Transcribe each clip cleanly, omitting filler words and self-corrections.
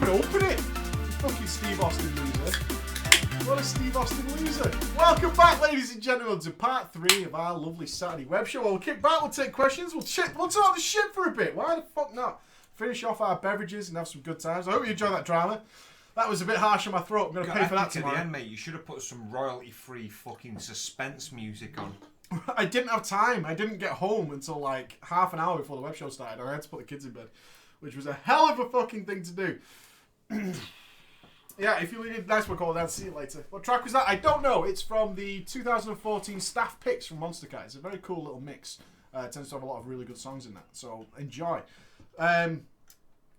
even open it. Fucking Steve Austin loser. What a Steve Austin loser. Welcome back, ladies and gentlemen, to part 3 of our lovely Saturday web show. We'll kick back, we'll take questions, we'll talk the shit for a bit. Why the fuck not? Finish off our beverages and have some good times. I hope you enjoyed that drama. That was a bit harsh on my throat. I'm going to pay for that tomorrow. At the end, mate, you should have put some royalty-free fucking suspense music on. I didn't have time. I didn't get home until like half an hour before the web show started. I had to put the kids in bed, which was a hell of a fucking thing to do. Yeah, if you need a nice one, call it, I'll see you later. What track was that? I don't know. It's from the 2014 staff picks from Monster Cat. It's a very cool little mix. It tends to have a lot of really good songs in that, so enjoy. Did I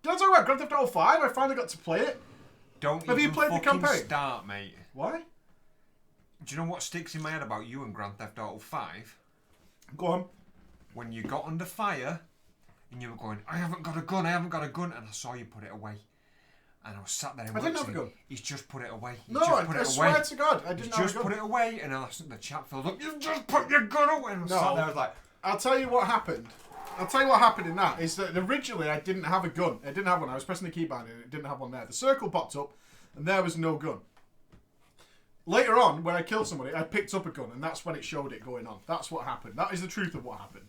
talk about Grand Theft Auto 5? I finally got to play it. Have you played the campaign? Start, mate. Why? Do you know what sticks in my head about you and Grand Theft Auto 5? Go on. When you got under fire and you were going, I haven't got a gun, and I saw you put it away. And I was sat there and I didn't have a gun. He's just put it away. I swear to God, I didn't have a gun. Just put it away, and the chat filled up. You've just put your gun away. And I sat there, I was like, I'll tell you what happened. In that is that originally I didn't have a gun. I didn't have one. I was pressing the keybind and it didn't have one there. The circle popped up and there was no gun. Later on, when I killed somebody, I picked up a gun and that's when it showed it going on. That's what happened. That is the truth of what happened.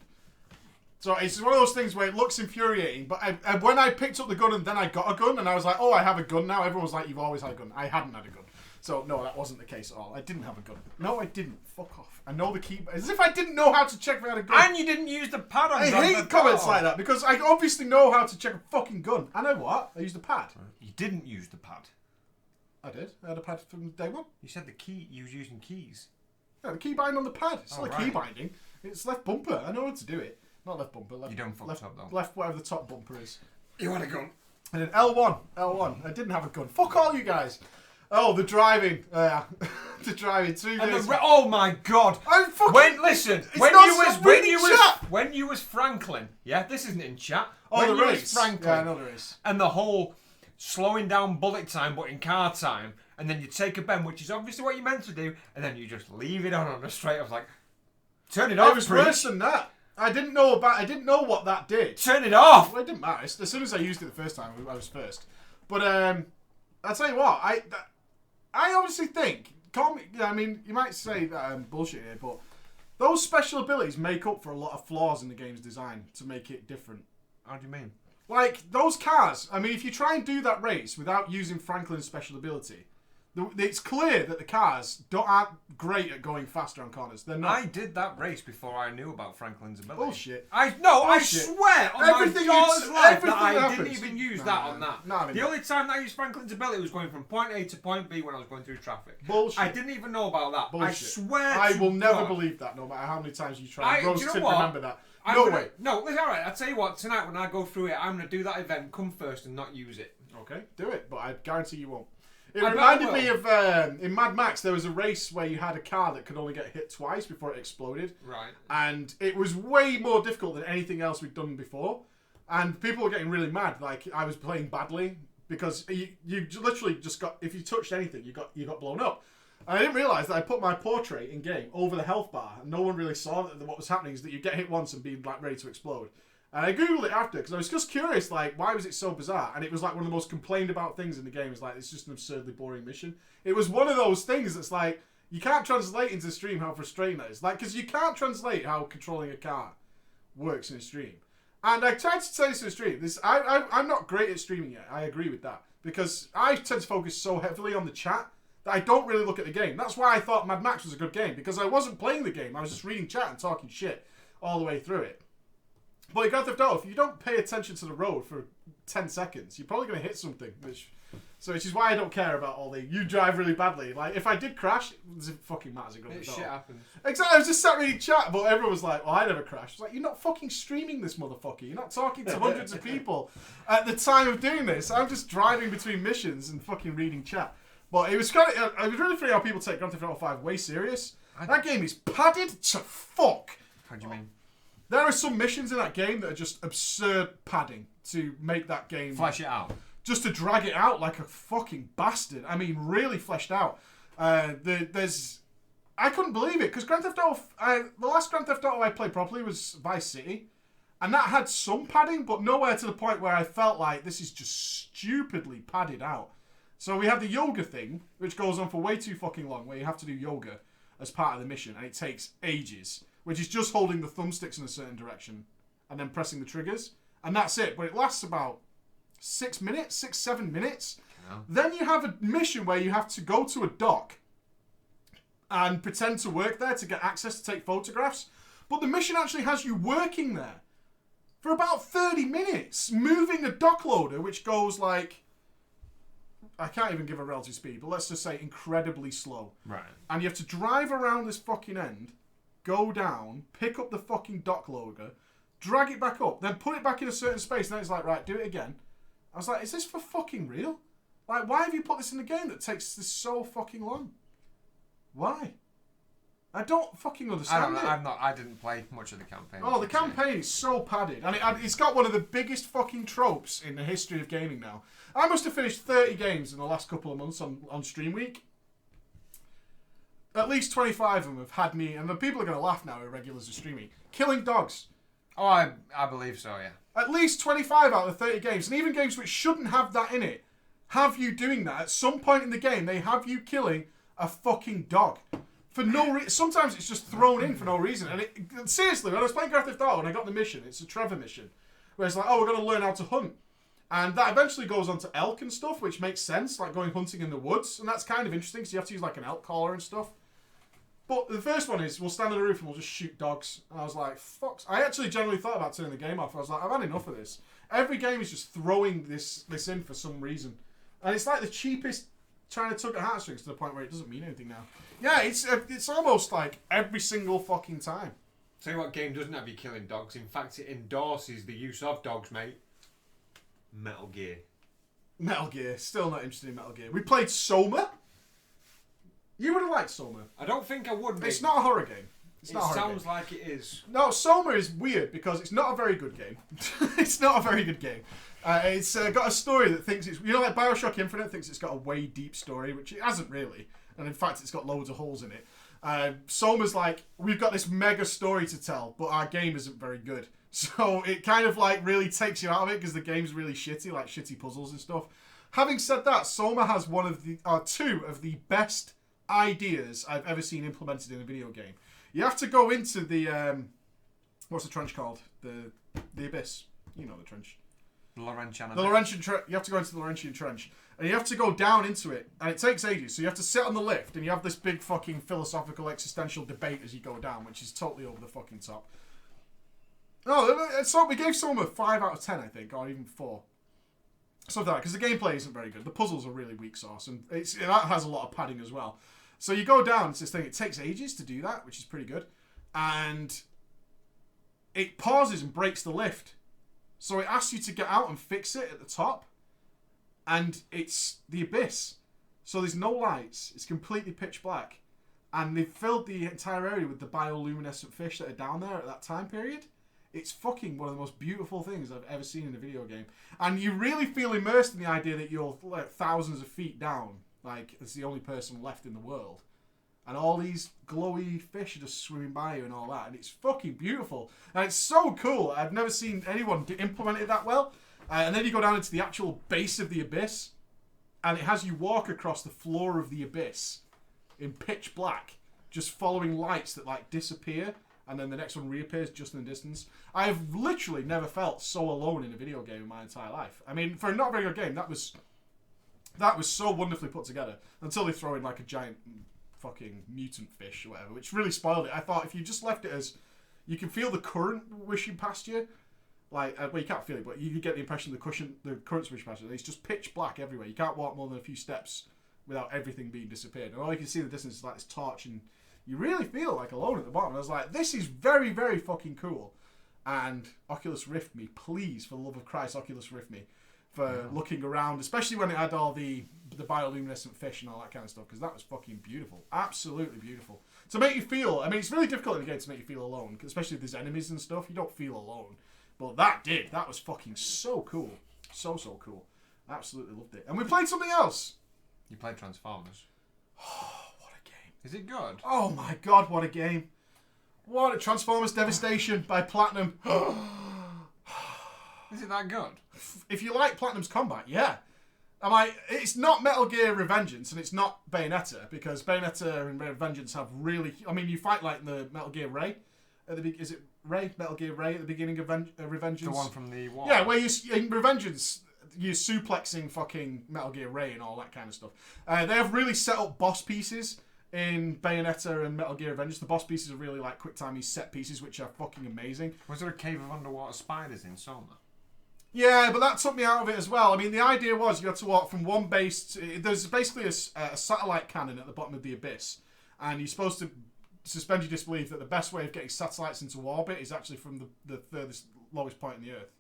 So it's one of those things where it looks infuriating, but when I picked up the gun and then I got a gun and I was like, oh, I have a gun now. Everyone was like, you've always had a gun. I hadn't had a gun. So no, that wasn't the case at all. I didn't have a gun. No, I didn't. Fuck off. I know the key. As if I didn't know how to check if I had a gun. And you didn't use the pad on. I hate comments like that because I obviously know how to check a fucking gun. I know what. I used the pad. You didn't use the pad. I did. I had a pad from day one. You said the key. You was using keys. Yeah, the key bind on the pad. It's not key binding. It's left bumper. I know how to do it. Not left bumper. Left, you don't fuck up though. Left whatever the top bumper is. You had a gun. And then L1. I didn't have a gun. Fuck all you guys. Oh, the driving. The driving. 2 days. Oh my God. I'm fucking. When you was Franklin. Yeah, this isn't in chat. Oh, when the you race. Was Franklin, yeah, I know the race. And the whole slowing down bullet time, but in car time, and then you take a bend, which is obviously what you're meant to do, and then you just leave it on the straight. I was like, turn it off. It was worse than that. I didn't know what that did. Turn it off. Well, it didn't matter. As soon as I used it the first time, I was first. But I'll tell you what. I obviously think. I mean, you might say that I'm bullshit here, but those special abilities make up for a lot of flaws in the game's design to make it different. How do you mean? Like those cars. I mean, if you try and do that race without using Franklin's special ability. It's clear that the cars aren't great at going faster on corners. They're not. I did that race before I knew about Franklin's ability. Bullshit. I swear on everything my God's life that I happens. didn't even use that on that. The only time that I used Franklin's ability was going from point A to point B when I was going through traffic. Bullshit. I didn't even know about that. Bullshit. I swear I will never believe that, no matter how many times you try. Rose didn't remember that. No way. No, it's alright. I'll tell you what, tonight when I go through it, I'm going to do that event, come first and not use it. Okay, do it, but I guarantee you won't. It reminded me of, in Mad Max, there was a race where you had a car that could only get hit twice before it exploded. Right. And it was way more difficult than anything else we'd done before. And people were getting really mad, like I was playing badly, because you literally just got, if you touched anything, you got blown up. And I didn't realise that I put my portrait in game over the health bar, and no one really saw that what was happening is that you get hit once and be like ready to explode. And I googled it after because I was just curious, like, why was it so bizarre? And it was like one of the most complained about things in the game. It's like, it's just an absurdly boring mission. It was one of those things that's like, you can't translate into stream how frustrating that is. Like, because you can't translate how controlling a car works in a stream. And I tried to say this in a stream. I'm not great at streaming yet. I agree with that. Because I tend to focus so heavily on the chat that I don't really look at the game. That's why I thought Mad Max was a good game. Because I wasn't playing the game. I was just reading chat and talking shit all the way through it. But in Grand Theft Auto, if you don't pay attention to the road for 10 seconds, you're probably going to hit something. Which is why I don't care about all the, you drive really badly. Like, if I did crash, it fucking matters in Grand Theft Auto. Shit happens. Exactly, I was just sat reading chat, but everyone was like, well, I never crashed. It's like, you're not fucking streaming this motherfucker. You're not talking to hundreds of people at the time of doing this. I'm just driving between missions and fucking reading chat. But it was really funny how people take Grand Theft Auto 5 way serious. That game is padded to fuck. How do you mean? There are some missions in that game that are just absurd padding to make that game... Flesh it out. Just to drag it out like a fucking bastard. I mean, really fleshed out. There's... I couldn't believe it, because Grand Theft Auto... the last Grand Theft Auto I played properly was Vice City. And that had some padding, but nowhere to the point where I felt like this is just stupidly padded out. So we have the yoga thing, which goes on for way too fucking long, where you have to do yoga as part of the mission, and it takes ages, which is just holding the thumbsticks in a certain direction and then pressing the triggers. And that's it. But it lasts about 6 minutes, 7 minutes. Yeah. Then you have a mission where you have to go to a dock and pretend to work there to get access to take photographs. But the mission actually has you working there for about 30 minutes, moving a dock loader, which goes like, I can't even give a relative speed, but let's just say incredibly slow. Right. And you have to drive around this fucking end, go down, pick up the fucking dock loader, drag it back up, then put it back in a certain space, and then it's like, right, do it again. I was like, is this for fucking real? Like, why have you put this in the game that takes this so fucking long? Why? I don't fucking understand it. I didn't play much of the campaign. Oh, the campaign is so padded. And it's got one of the biggest fucking tropes in the history of gaming now. I must have finished 30 games in the last couple of months on Stream Week. At least 25 of them have had me, and the people are going to laugh now who are regulars of Stream Week, killing dogs. Oh, I believe so, yeah. At least 25 out of 30 games, and even games which shouldn't have that in it, have you doing that. At some point in the game, they have you killing a fucking dog. For no reason. Sometimes it's just thrown in for no reason. And seriously, when I was playing Grand Theft Auto and I got the mission, it's a Trevor mission, where it's like, oh, we're going to learn how to hunt. And that eventually goes on to elk and stuff, which makes sense, like going hunting in the woods. And that's kind of interesting, because you have to use like an elk collar and stuff. But the first one is, we'll stand on the roof and we'll just shoot dogs. And I was like, fuck. I actually generally thought about turning the game off. I was like, I've had enough of this. Every game is just throwing this in for some reason. And it's like the cheapest trying to tug at heartstrings to the point where it doesn't mean anything now. Yeah, it's almost like every single fucking time. Tell you what game doesn't have you killing dogs. In fact, it endorses the use of dogs, mate. Metal Gear. Metal Gear. Still not interested in Metal Gear. We played SOMA. You would have liked SOMA. I don't think I would. It's not a horror game. It sounds like it is. No, SOMA is weird because it's not a very good game. It's not a very good game. It's got a story that thinks it's... You know, like Bioshock Infinite thinks it's got a way deep story, which it hasn't really. And in fact, it's got loads of holes in it. SOMA's like, we've got this mega story to tell, but our game isn't very good. So it kind of like really takes you out of it because the game's really shitty, like shitty puzzles and stuff. Having said that, SOMA has one of the... two of the best ideas I've ever seen implemented in a video game. You have to go into the what's the trench called? The abyss. You know the trench. The Laurentian Trench. You have to go into the Laurentian Trench, and you have to go down into it, and it takes ages. So you have to sit on the lift, and you have this big fucking philosophical existential debate as you go down, which is totally over the fucking top. No, so we gave SOMA 5 out of 10, I think, or even 4. Something like that, because the gameplay isn't very good. The puzzles are really weak sauce, and that has a lot of padding as well. So you go down to this thing. It takes ages to do that, which is pretty good. And it pauses and breaks the lift. So it asks you to get out and fix it at the top. And it's the abyss. So there's no lights. It's completely pitch black. And they've filled the entire area with the bioluminescent fish that are down there at that time period. It's fucking one of the most beautiful things I've ever seen in a video game. And you really feel immersed in the idea that you're like thousands of feet down. Like, it's the only person left in the world. And all these glowy fish are just swimming by you and all that. And it's fucking beautiful. And it's so cool. I've never seen anyone implement it that well. And then you go down into the actual base of the abyss. And it has you walk across the floor of the abyss in pitch black. Just following lights that, like, disappear. And then the next one reappears just in the distance. I've literally never felt so alone in a video game in my entire life. I mean, for a not very good game, that was so wonderfully put together. Until they throw in like a giant fucking mutant fish or whatever, which really spoiled it. I thought if you just left it as... You can feel the current wishing past you. Like, well, you can't feel it, but you get the impression the current's wishing past you. It's just pitch black everywhere. You can't walk more than a few steps without everything being disappeared. And all you can see in the distance is like this torch, and you really feel like alone at the bottom. And I was like, this is very, very fucking cool. And Oculus Rift me, please, for the love of Christ, Oculus Rift me. For looking around, especially when it had all the bioluminescent fish and all that kind of stuff, because that was fucking beautiful. Absolutely beautiful. To make you feel, I mean, it's really difficult in the game to make you feel alone, especially if there's enemies and stuff, you don't feel alone. But that did. That was fucking so cool. So cool. Absolutely loved it. And we played something else. You played Transformers. Oh, what a game. Is it good? Oh my god, what a game. What a Transformers Devastation by Platinum. Is it that good? If you like Platinum's combat, yeah. It's not Metal Gear Revengeance and it's not Bayonetta, because Bayonetta and Revengeance have really... I mean, you fight like the Metal Gear Ray. Is it Ray? Metal Gear Ray at the beginning of Revengeance? The one from the wall. Yeah, where in Revengeance, you're suplexing fucking Metal Gear Ray and all that kind of stuff. They have really set up boss pieces in Bayonetta and Metal Gear Revengeance. The boss pieces are really like quick-timey set pieces, which are fucking amazing. Was there a cave of underwater spiders in SOMA? Yeah, but that took me out of it as well. I mean, the idea was you had to walk from one base... There's basically a satellite cannon at the bottom of the abyss, and you're supposed to suspend your disbelief that the best way of getting satellites into orbit is actually from the furthest, lowest point in the Earth.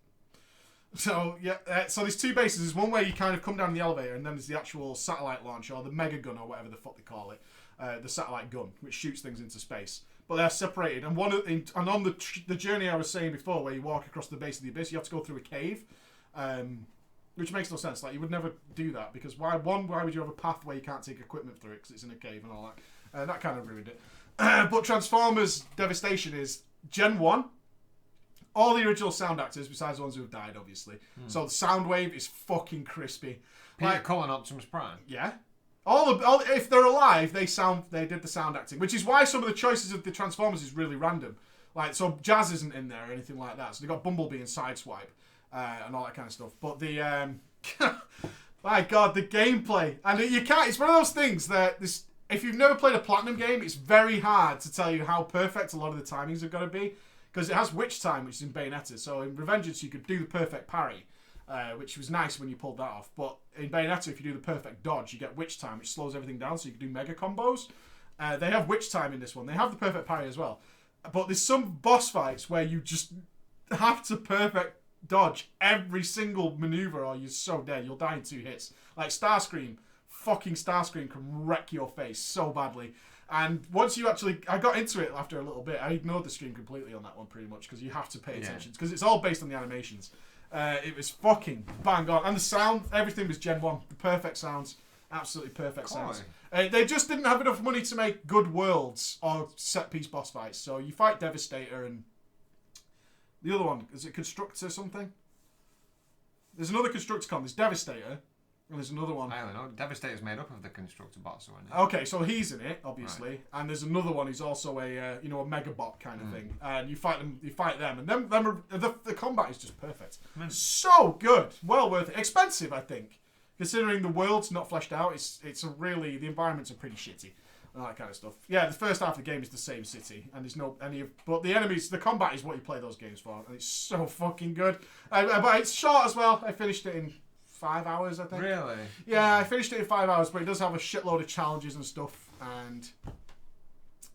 So, yeah, so there's two bases. There's one where you kind of come down the elevator, and then there's the actual satellite launch, or the mega gun, or whatever the fuck they call it. The satellite gun, which shoots things into space. But they're separated. And on the journey I was saying before, where you walk across the base of the abyss, you have to go through a cave, which makes no sense. Like, you would never do that, because why would you have a path where you can't take equipment through it, because it's in a cave and all that. That kind of ruined it. But Transformers Devastation is Gen 1. All the original sound actors, besides the ones who have died, obviously. So the sound wave is fucking crispy. Peter Cullen, Optimus Prime. Yeah. If they're alive, they did the sound acting, which is why some of the choices of the Transformers is really random. Like, so Jazz isn't in there or anything like that. So they got Bumblebee and Sideswipe and all that kind of stuff. But the my God, the gameplay, and you can't. It's one of those things that if you've never played a Platinum game, it's very hard to tell you how perfect a lot of the timings are going to be, because it has Witch Time, which is in Bayonetta. So in Revengeance, you could do the perfect parry. Which was nice when you pulled that off. But in Bayonetta, if you do the perfect dodge, you get Witch Time, which slows everything down, so you can do mega combos. They have Witch Time in this one. They have the perfect parry as well. But there's some boss fights where you just have to perfect dodge every single maneuver, or you're so dead. You'll die in 2 hits. Like Starscream, fucking Starscream can wreck your face so badly. And once you I got into it after a little bit. I ignored the stream completely on that one, pretty much, because you have to pay attention, because it's all based on the animations. It was fucking bang on. And the sound, everything was Gen 1. The perfect sounds. Absolutely perfect sounds. They just didn't have enough money to make good worlds or set-piece boss fights. So you fight Devastator and... The other one, is it Constructor something? There's another Constructicon. There's Devastator. And there's another one. I don't know. Devastator's made up of the Constructor bots, isn't it? Okay, so he's in it, obviously, right. And there's another one who's also a a Megabot kind of thing. And you fight them, and the combat is just perfect. So good, well worth it. Expensive, I think, considering the world's not fleshed out. It's a really, the environments are pretty shitty and that kind of stuff. Yeah, the first half of the game is the same city, and there's but the enemies, the combat is what you play those games for, and it's so fucking good. But it's short as well. I finished it in 5 hours, I think. Really? Yeah, I finished it in 5 hours, but it does have a shitload of challenges and stuff, and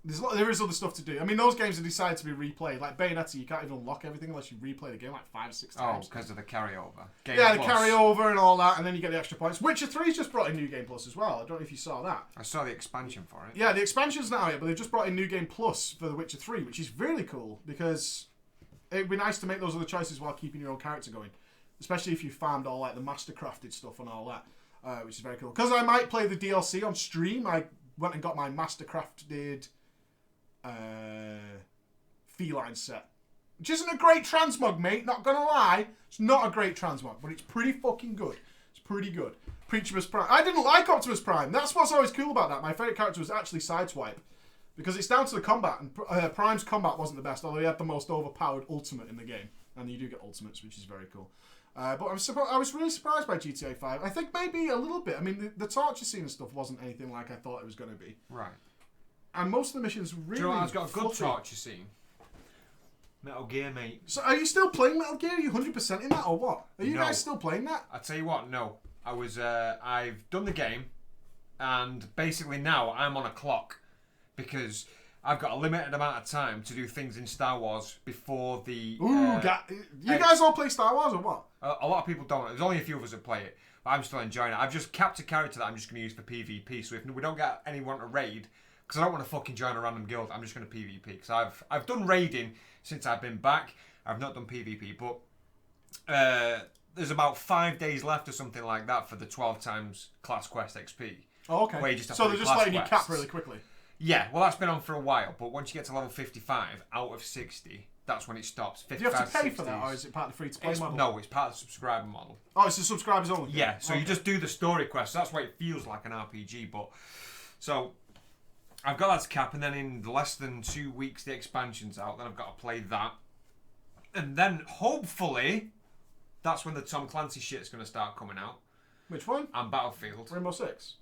there is other stuff to do. I mean, those games are decided to be replayed. Like Bayonetta, you can't even unlock everything unless you replay the game like 5 or 6 times. Oh, because of the carryover. The carryover and all that, and then you get the extra points. Witcher 3's just brought in New Game Plus as well. I don't know if you saw that. I saw the expansion for it. Yeah, the expansion's not out yet, but they've just brought in New Game Plus for The Witcher 3, which is really cool, because it'd be nice to make those other choices while keeping your own character going. Especially if you found all like the mastercrafted stuff and all that, which is very cool. Because I might play the DLC on stream, I went and got my mastercrafted feline set. Which isn't a great transmog, mate, not gonna lie. It's not a great transmog, but it's pretty fucking good. It's pretty good. Optimus Prime. I didn't like Optimus Prime. That's what's always cool about that. My favourite character was actually Sideswipe. Because it's down to the combat, and Prime's combat wasn't the best, although he had the most overpowered ultimate in the game. And you do get ultimates, which is very cool. But I was really surprised by GTA 5. I think maybe a little bit. I mean, the torture scene and stuff wasn't anything like I thought it was going to be. Right. And most of the missions really... Do you know what? It's got a good torture scene. Metal Gear, mate. So are you still playing Metal Gear? Are you 100% in that or what? Are you guys still playing that? I tell you what, no. I've done the game, and basically now I'm on a clock, because I've got a limited amount of time to do things in Star Wars before the... you guys all play Star Wars or what? A lot of people don't. There's only a few of us that play it, but I'm still enjoying it. I've just capped a character that I'm just going to use for PvP, so if we don't get anyone to raid, because I don't want to fucking join a random guild, I'm just going to PvP, because I've done raiding since I've been back. I've not done PvP, but there's about 5 days left or something like that for the 12 times class quest XP. Oh, okay. Where you just have so to they're do just letting quests. you cap really quickly. Yeah, well, that's been on for a while, but once you get to level 55 out of 60, that's when it stops. Do you have to pay for that, or is it part of the free-to-play model? No, it's part of the subscriber model. Oh, it's the subscribers only? Yeah, so you just do the story quests. That's why it feels like an RPG. But so I've got that to cap, and then in less than 2 weeks, the expansion's out. Then I've got to play that. And then, hopefully, that's when the Tom Clancy shit's going to start coming out. Which one? And Battlefield. Rainbow Six?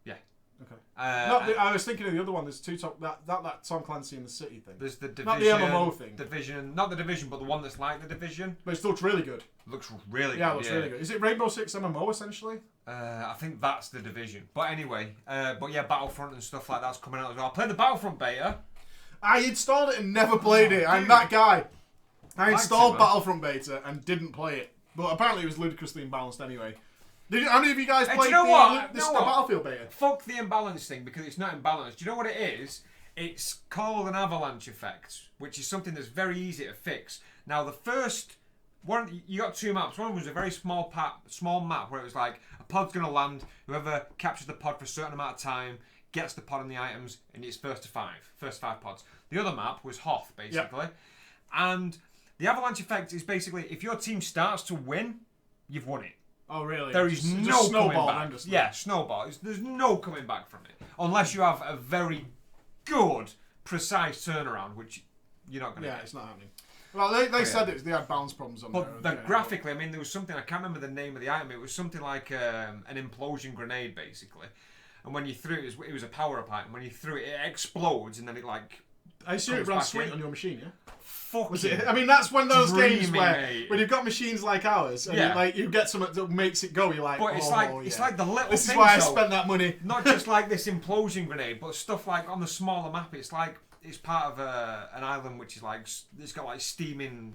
Yeah. Okay. I was thinking of the other one. There's two that Tom Clancy in the City thing. There's the Division. Not the MMO thing. Division, not the Division, but the one that's like the Division. But it looks really good. Looks really good. Yeah, it looks really good. Is it Rainbow Six MMO essentially? I think that's the Division. But anyway, but yeah, Battlefront and stuff like that's coming out as well. I played the Battlefront beta. I installed it and never played it. I'm that guy. I installed Battlefront beta and didn't play it. But apparently it was ludicrously imbalanced anyway. How many of you guys played the Battlefield beta? Fuck the imbalance thing, because it's not imbalanced. Do you know what it is? It's called an avalanche effect, which is something that's very easy to fix. Now, the first one, you got two maps. One was a very small map where it was like, a pod's going to land, whoever captures the pod for a certain amount of time gets the pod and the items, and it's first to five pods. The other map was Hoth, basically. Yep. And the avalanche effect is basically, if your team starts to win, you've won it. Oh, really? There is no coming back. Yeah, snowball. There's no coming back from it. Unless you have a very good, precise turnaround, which you're not going to get. Yeah, it's not happening. Well, they said they had balance problems on there. But graphically, I mean, there was something, I can't remember the name of the item, it was something like an implosion grenade, basically. And when you threw it, it was a power-up item. When you threw it, it explodes, and then it, like... I assume it ran sweet on your machine, yeah? Was it? I mean, that's one of those games where when you've got machines like ours, and you get something that makes it go, you're like, but it's like the little This is why I spent that money. Not just like this implosion grenade, but stuff like on the smaller map, it's like it's part of an island which is like, it's got like steaming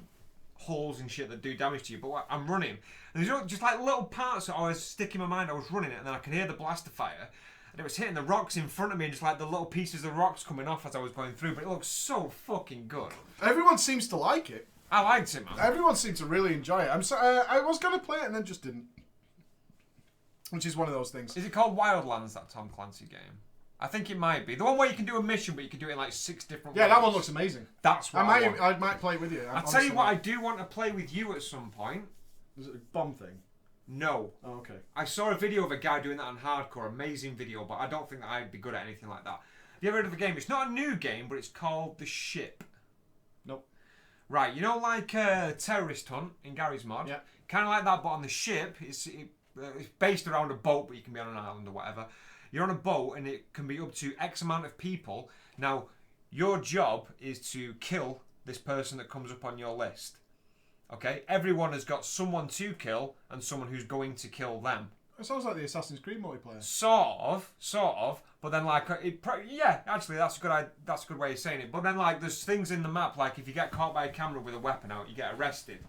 holes and shit that do damage to you. But I'm running, and there's just like little parts that I was sticking in my mind. I was running it, and then I can hear the blaster fire. And it was hitting the rocks in front of me, and just like the little pieces of rocks coming off as I was going through. But it looks so fucking good. Everyone seems to like it. I liked it, man. Everyone seemed to really enjoy it. I was going to play it and then just didn't. Which is one of those things. Is it called Wildlands, that Tom Clancy game? I think it might be. The one where you can do a mission, but you can do it in like 6 different ways. Yeah, that one looks amazing. That's what I might play it with you. I'll tell you what, I do want to play with you at some point. Is it a bomb thing? No. Oh, okay. I saw a video of a guy doing that on hardcore. Amazing video, but I don't think that I'd be good at anything like that. Have you ever heard of the game? It's not a new game, but it's called The Ship. Nope. Right, you know, like Terrorist Hunt in Gary's mod? Yeah. Kind of like that, but on the ship, it's based around a boat, but you can be on an island or whatever. You're on a boat, and it can be up to X amount of people. Now, your job is to kill this person that comes up on your list. Okay? Everyone has got someone to kill and someone who's going to kill them. It sounds like the Assassin's Creed multiplayer. Sort of. But then, like, yeah, actually, that's a good way of saying it. But then, like, there's things in the map, like if you get caught by a camera with a weapon out, you get arrested.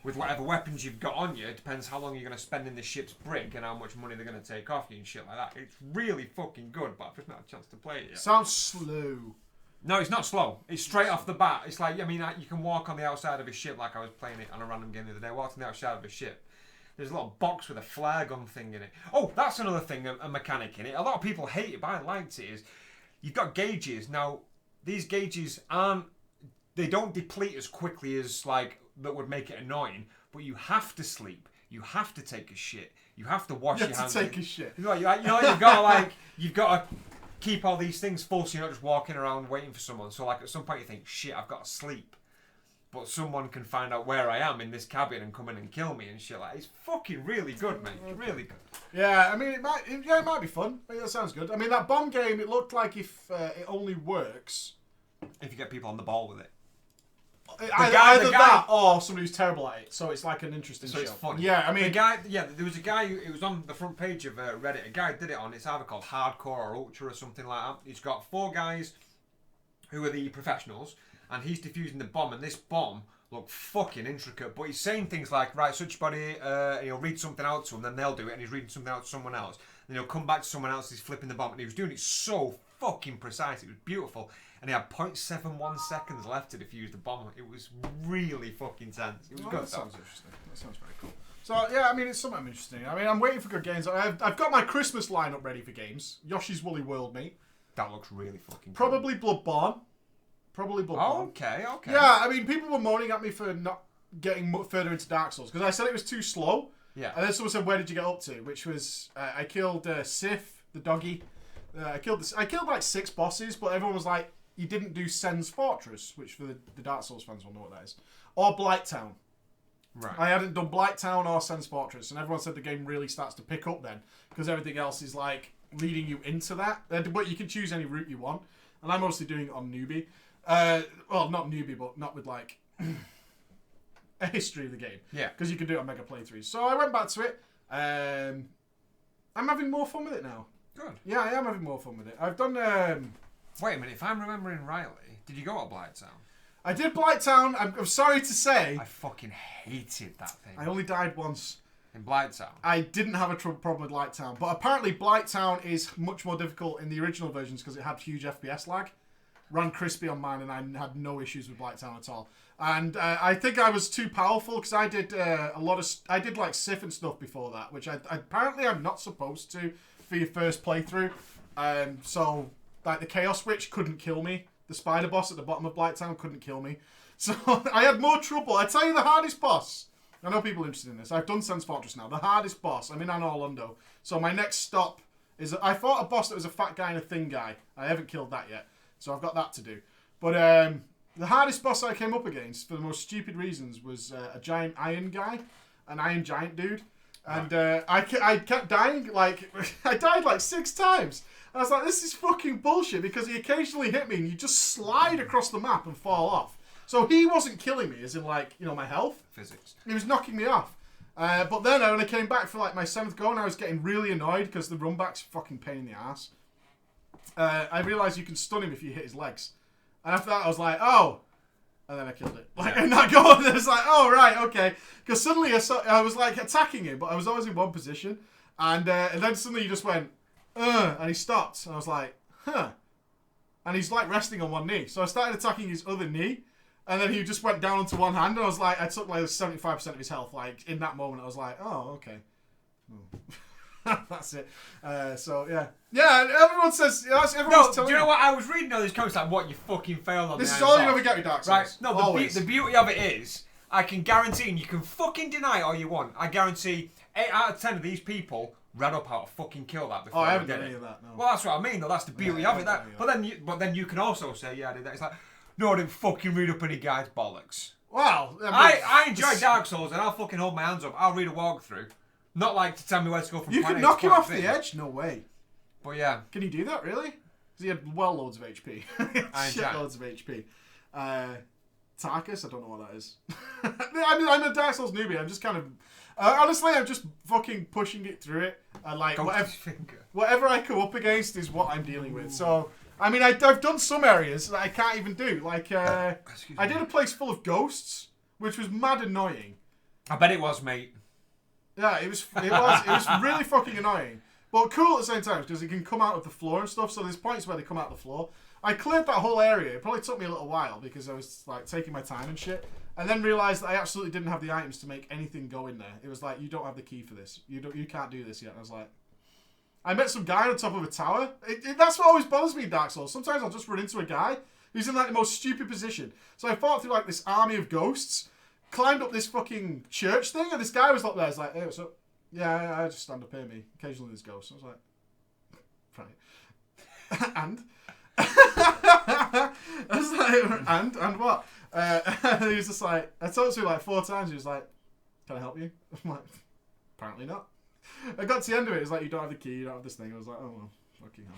With whatever weapons you've got on you, it depends how long you're going to spend in the ship's brig and how much money they're going to take off you and shit like that. It's really fucking good, but I've just not had a chance to play it yet. Sounds slow. No, it's not slow. It's straight off the bat. It's like, I mean, you can walk on the outside of a ship, like I was playing it on a random game the other day. I walked on the outside of a ship. There's a little box with a flare gun thing in it. Oh, that's another thing, a mechanic in it. A lot of people hate it, but I liked it. Is you've got gauges. Now, these gauges they don't deplete as quickly as, like, that would make it annoying, but you have to sleep. You have to take a shit. You have to wash your hands. You have to take a shit. You've got to keep all these things full so you're not just walking around waiting for someone. So, like, at some point you think, shit, I've got to sleep. But someone can find out where I am in this cabin and come in and kill me and shit like that. It's fucking really good, mate. Really good. Yeah, I mean, it might be fun. I mean, that sounds good. I mean, that bomb game, it looked like if it only works... If you get people on the ball with it. Either that or somebody who's terrible at it. So it's like an interesting show. So it's fun. Yeah, I mean... there was a guy who... It was on the front page of Reddit. A guy did it on... It's either called Hardcore or Ultra or something like that. He's got 4 guys who are the professionals... And he's defusing the bomb, and this bomb looked fucking intricate. But he's saying things like, right, switch body, and he'll read something out to him, then they'll do it, and he's reading something out to someone else. Then he'll come back to someone else, he's flipping the bomb, and he was doing it so fucking precise. It was beautiful. And he had 0.71 seconds left to defuse the bomb. It was really fucking tense. It was good. That sounds interesting. That sounds very cool. So, yeah, I mean, it's something interesting. I mean, I'm waiting for good games. I've got my Christmas lineup ready for games. Yoshi's Woolly World, mate. That looks really fucking Probably Bloodborne. Probably Bloodborne. Okay. Yeah, I mean, people were moaning at me for not getting further into Dark Souls because I said it was too slow. Yeah. And then someone said, "Where did you get up to?" Which was I killed Sif, the doggy. I killed like 6 bosses, but everyone was like, "You didn't do Sen's Fortress," which for the Dark Souls fans will know what that is, or Blighttown. Right. I hadn't done Blighttown or Sen's Fortress, and everyone said the game really starts to pick up then because everything else is like leading you into that. But you can choose any route you want, and I'm mostly doing it on newbie. Well, not newbie, but not with like a history of the game. Yeah. Because you can do it on mega playthroughs. So I went back to it. I'm having more fun with it now. Good. Yeah, I am having more fun with it. I've done. Wait a minute. If I'm remembering rightly, did you go to Blighttown? I did Blighttown. I'm sorry to say. I fucking hated that thing. I only died once. In Blighttown? I didn't have a problem with Blighttown. But apparently Blighttown is much more difficult in the original versions because it had huge FPS lag. Ran crispy on mine and I had no issues with Blighttown at all. And I think I was too powerful because I did I did like Sif and stuff before that, which apparently I'm not supposed to for your first playthrough. So like the Chaos Witch couldn't kill me. The spider boss at the bottom of Blighttown couldn't kill me. So I had more trouble. I tell you the hardest boss. I know people are interested in this. I've done Sen's Fortress now. The hardest boss. I'm in Anor Londo. So my next stop is I fought a boss that was a fat guy and a thin guy. I haven't killed that yet. So I've got that to do. But the hardest boss I came up against, for the most stupid reasons, was a giant iron guy. An iron giant dude. And I kept dying. Like, I died like 6 times. And I was like, this is fucking bullshit. Because he occasionally hit me and you just slide across the map and fall off. So he wasn't killing me, as in like, you know, my health. Physics. He was knocking me off. But then when I came back for like my 7th go and I was getting really annoyed because the run back's fucking pain in the ass. I realised you can stun him if you hit his legs. And after that I was like, oh. And then I killed it. Like, and that go and it's like, oh right, okay. Because suddenly I was like attacking him, but I was always in one position. And then suddenly he just went, and he stopped. And I was like, huh. And he's like resting on one knee. So I started attacking his other knee. And then he just went down onto one hand. And I was like, I took like 75% of his health. Like in that moment, I was like, oh, okay. That's it. So yeah, everyone says. Everyone's telling do you know what? I was reading all these comments like, "What, you fucking failed on this the is all you boss." ever get with Dark Souls. Right? No, always. the beauty of it is, I can guarantee, and you can fucking deny it all you want. I guarantee 8 out of 10 of these people ran up how to fucking kill that before. Oh, I haven't did done it. any of that. No. Well, that's what I mean. Though that's the beauty of it. But then you can also say, yeah, I did that. It's like, no, I didn't fucking read up any guide's bollocks. Well, I enjoy Dark Souls, and I'll fucking hold my hands up. I'll read a walkthrough. Not like to tell me where to go from. You can knock him off the edge. No way. But yeah. Can you do that really? Because he had loads of HP. Shitloads of HP. Tarkus, I don't know what that is. I'm a Dark Souls newbie. I'm just kind of honestly, I'm just fucking pushing it through it. Like whatever I come up against is what I'm dealing with. So I mean, I've done some areas that I can't even do. Like I did a place full of ghosts, which was mad annoying. I bet it was, mate. Yeah, it was really fucking annoying. But cool at the same time, because it can come out of the floor and stuff, so there's points where they come out of the floor. I cleared that whole area. It probably took me a little while, because I was like taking my time and shit. And then realised that I absolutely didn't have the items to make anything go in there. It was like, you don't have the key for this. You can't do this yet. And I was like... I met some guy on top of a tower. That's what always bothers me in Dark Souls. Sometimes I'll just run into a guy who's in like the most stupid position. So I fought through like this army of ghosts, climbed up this fucking church thing, and this guy was up there. He's like, hey, what's up? Yeah, I just stand up here, me. Occasionally there's ghosts. I was like, right. And? I was like, and what? And he was just like, I talked to him like 4 times. He was like, can I help you? I'm like, apparently not. I got to the end of it. It's like, you don't have the key, you don't have this thing. I was like, oh well, fucking hell.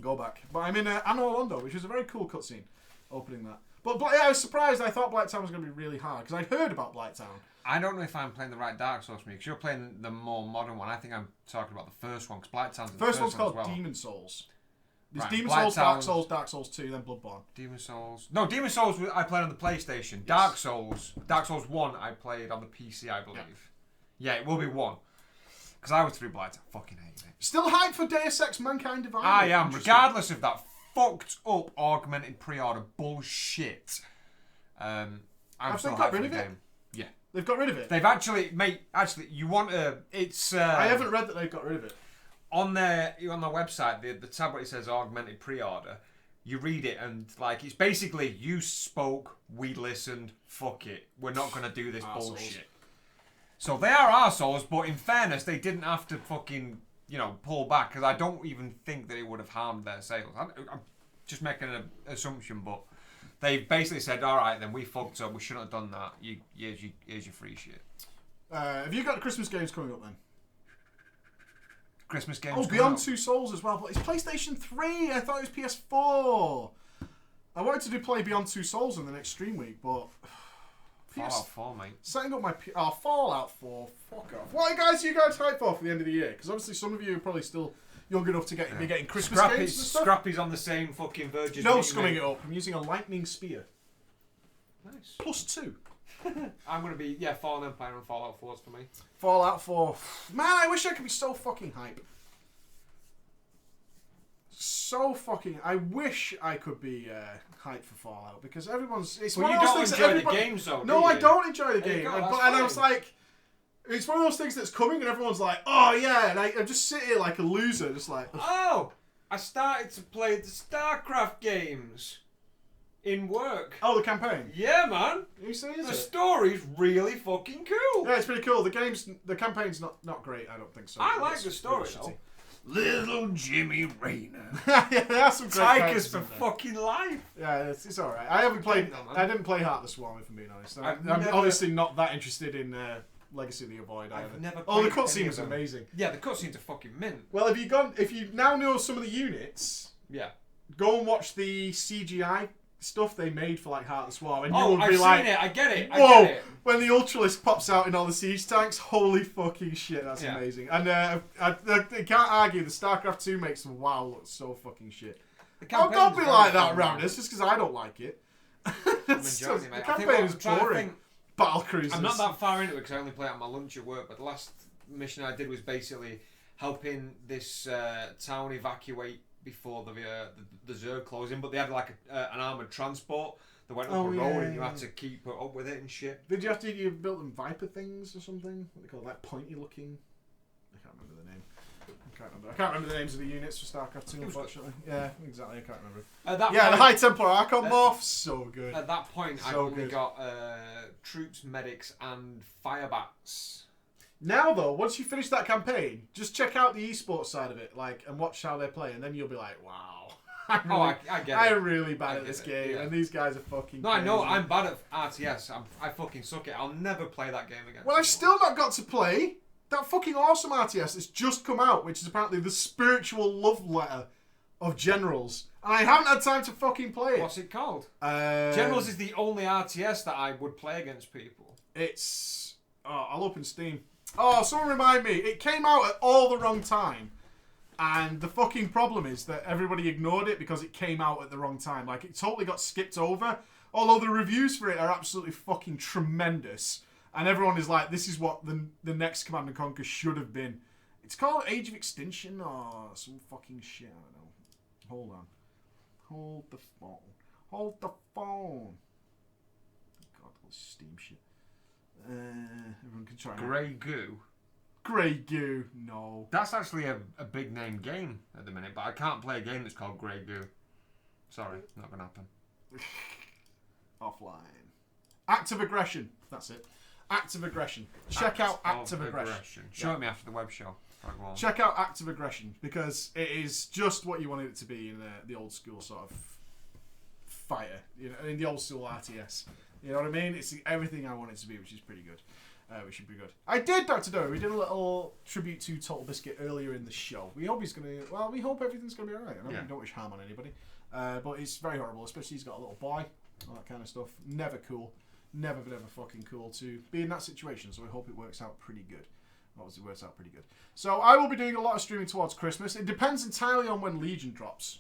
Go back. But I'm in Anor Londo, which was a very cool cutscene opening that. But yeah, I was surprised. I thought Blighttown was going to be really hard because I'd heard about Blighttown. I don't know if I'm playing the right Dark Souls for me because you're playing the more modern one. I think I'm talking about the first one because Blighttown's the first one's one called as well. Demon Souls. There's Right, Demon Souls, Dark Souls 2, then Bloodborne. Demon Souls. No, Demon Souls I played on the PlayStation. Yes. Dark Souls 1 I played on the PC, I believe. Yeah, it will be 1. Because I was through Blighttown. Fucking hate it. Still hyped for Deus Ex Mankind Divided. I am, regardless of that fucked up augmented pre-order bullshit. I'm still hyped for the game. Yeah. They've got rid of it? They've actually, mate, you want to, it's... I haven't read that they've got rid of it. On their website, the tab where it says augmented pre-order, you read it and like it's basically you spoke, we listened, fuck it, we're not gonna do this bullshit. So they are arseholes, but in fairness, they didn't have to fucking pull back because I don't even think that it would have harmed their sales. I'm just making an assumption, but they basically said, all right, then we fucked up. We shouldn't have done that. Here's your free shit. Have you got Christmas games coming up then? Christmas games. Oh, Beyond Two Souls as well, but it's PlayStation 3. I thought it was PS4. I wanted to play Beyond Two Souls in the next stream week, but Fallout 4, mate. Setting up my Fallout 4. Fuck off. What are you guys hyped for the end of the year? Because obviously some of you are probably still young enough to be getting Christmas games and stuff. Scrappy's on the same fucking verge as No me, scumming mate. it up. I'm using a lightning spear. Nice. +2. I'm going to be, Fallen Empire and Fallout 4's for me. Fallout 4. Man, I wish I could be so fucking hype. I wish I could be hyped for Fallout because everyone's. It's one of those things. You don't enjoy the game, so no, I don't enjoy the game. Go, and I was like, it's one of those things that's coming, and everyone's like, oh yeah, and I'm just sitting here like a loser, just like. Oh, I started to play the StarCraft games in work. Oh, the campaign. Yeah, man. You see, the story's really fucking cool. Yeah, it's pretty cool. The campaign's not great. I don't think so. I like the story though. Little Jimmy Rayner. Yeah, there's some great Tigers for fucking life. Yeah, it's all right. I haven't played. I didn't play Heart of the Swarm, if I'm being honest. I'm obviously not that interested in Legacy of the Void. I've never. Oh, the cutscene was amazing. Yeah, the cutscenes are fucking mint. Well, if you now know some of the units, go and watch the CGI stuff they made for like Heart of the Swarm, and you will be like, seen it. I get it. Whoa! I get it. When the Ultralisk pops out in all the siege tanks, holy fucking shit, that's amazing. And I can't argue, the StarCraft 2 makes the WoW look so fucking shit. Don't be like that around us, just because I don't like it. I'm enjoying it, mate. The campaign is boring. Battle cruisers. I'm not that far into it because I only play it on my lunch at work, but the last mission I did was basically helping this town evacuate before the Zerg closing, but they had like an armoured transport that went up a road and you had to keep up with it and shit. Did you have to, you built them Viper things or something? What they call like pointy looking? I can't remember the name. I can't remember the names of the units for StarCraft 2, unfortunately. Yeah, exactly, I can't remember. Point, the High Templar Archon morph, so good. At that point, I only got troops, medics and firebats. Now though, once you finish that campaign, just check out the esports side of it, and watch how they play, and then you'll be like, wow. I get it. I'm really bad at this game, and these guys are fucking crazy. I know, I'm bad at RTS. I fucking suck it. I'll never play that game again. Well, I've still not got to play that fucking awesome RTS that's just come out, which is apparently the spiritual love letter of Generals. And I haven't had time to fucking play it. What's it called? Generals is the only RTS that I would play against people. It's... Oh, I'll open Steam. Oh, someone remind me. It came out at all the wrong time. And the fucking problem is that everybody ignored it because it came out at the wrong time. Like, it totally got skipped over. Although the reviews for it are absolutely fucking tremendous. And everyone is like, this is what the next Command & Conquer should have been. It's called Age of Extinction or some fucking shit. I don't know. Hold on. Hold the phone. Hold the phone. God, all this Steam shit. Everyone can try. Grey Goo. Grey Goo. No. That's actually a big name game at the minute, but I can't play a game that's called Grey Goo. Sorry, not gonna happen. Offline. Active Aggression. That's it. Active Aggression. Check out Active Aggression. Show me after the web show. Check out Active Aggression because it is just what you wanted it to be in the old school sort of fighter. You know, in the old school RTS. You know what I mean? It's everything I want it to be, which is pretty good. Which should be good. I did, Dr. Doe. We did a little tribute to Total Biscuit earlier in the show. We hope he's gonna. Well, we hope everything's gonna be alright. I don't wish harm on anybody. But it's very horrible, especially he's got a little boy, all that kind of stuff. Never cool. Never fucking cool to be in that situation. So I hope it works out pretty good. Obviously, it works out pretty good. So I will be doing a lot of streaming towards Christmas. It depends entirely on when Legion drops.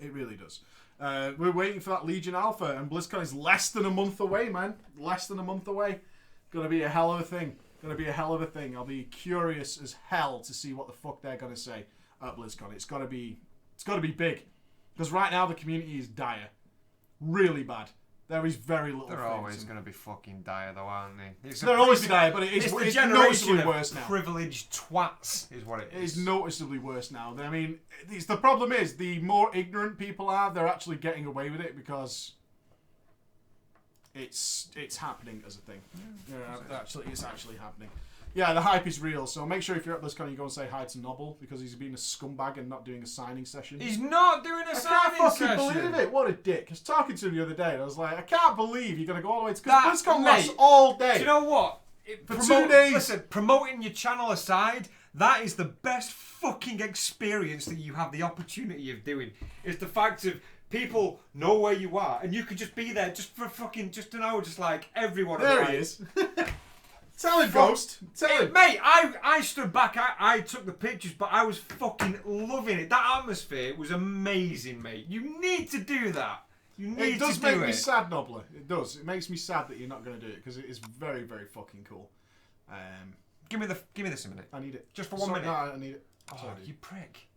It really does. We're waiting for that Legion Alpha, and BlizzCon is less than a month away, man. Less than a month away. Gonna be a hell of a thing. I'll be curious as hell to see what the fuck they're gonna say at BlizzCon. It's gotta be big, because right now the community is dire, really bad. There is very little. They're always going to be fucking dire, though, aren't they? They're always be dire, but it's the generation noticeably worse now. Privileged twats is what it is. It's noticeably worse now. I mean, the problem is the more ignorant people are, they're actually getting away with it because it's happening as a thing. It's actually happening. Yeah, the hype is real. So make sure if you're at BlizzCon, you go and say hi to Nobble because he's being a scumbag and not doing a signing session. He's not doing a signing session. I can't fucking believe it. What a dick. I was talking to him the other day and I was like, I can't believe you're going to go all the way to... Because BlizzCon lasts all day. Do you know what? For 2 days. Listen, promoting your channel aside, that is the best fucking experience that you have the opportunity of doing. Is the fact of people know where you are and you could just be there just for fucking just an hour, just like everyone. There he is. Tell him, Ghost. Tell him. Mate, I stood back, I took the pictures, but I was fucking loving it. That atmosphere was amazing, mate. You need to do that. You need to do it. It does make me sad, Nobbler. It does. It makes me sad that you're not going to do it, because it is very, very fucking cool. Give me this a minute. I need it. Just for 1 minute. No, I need it. Oh, sorry, you prick.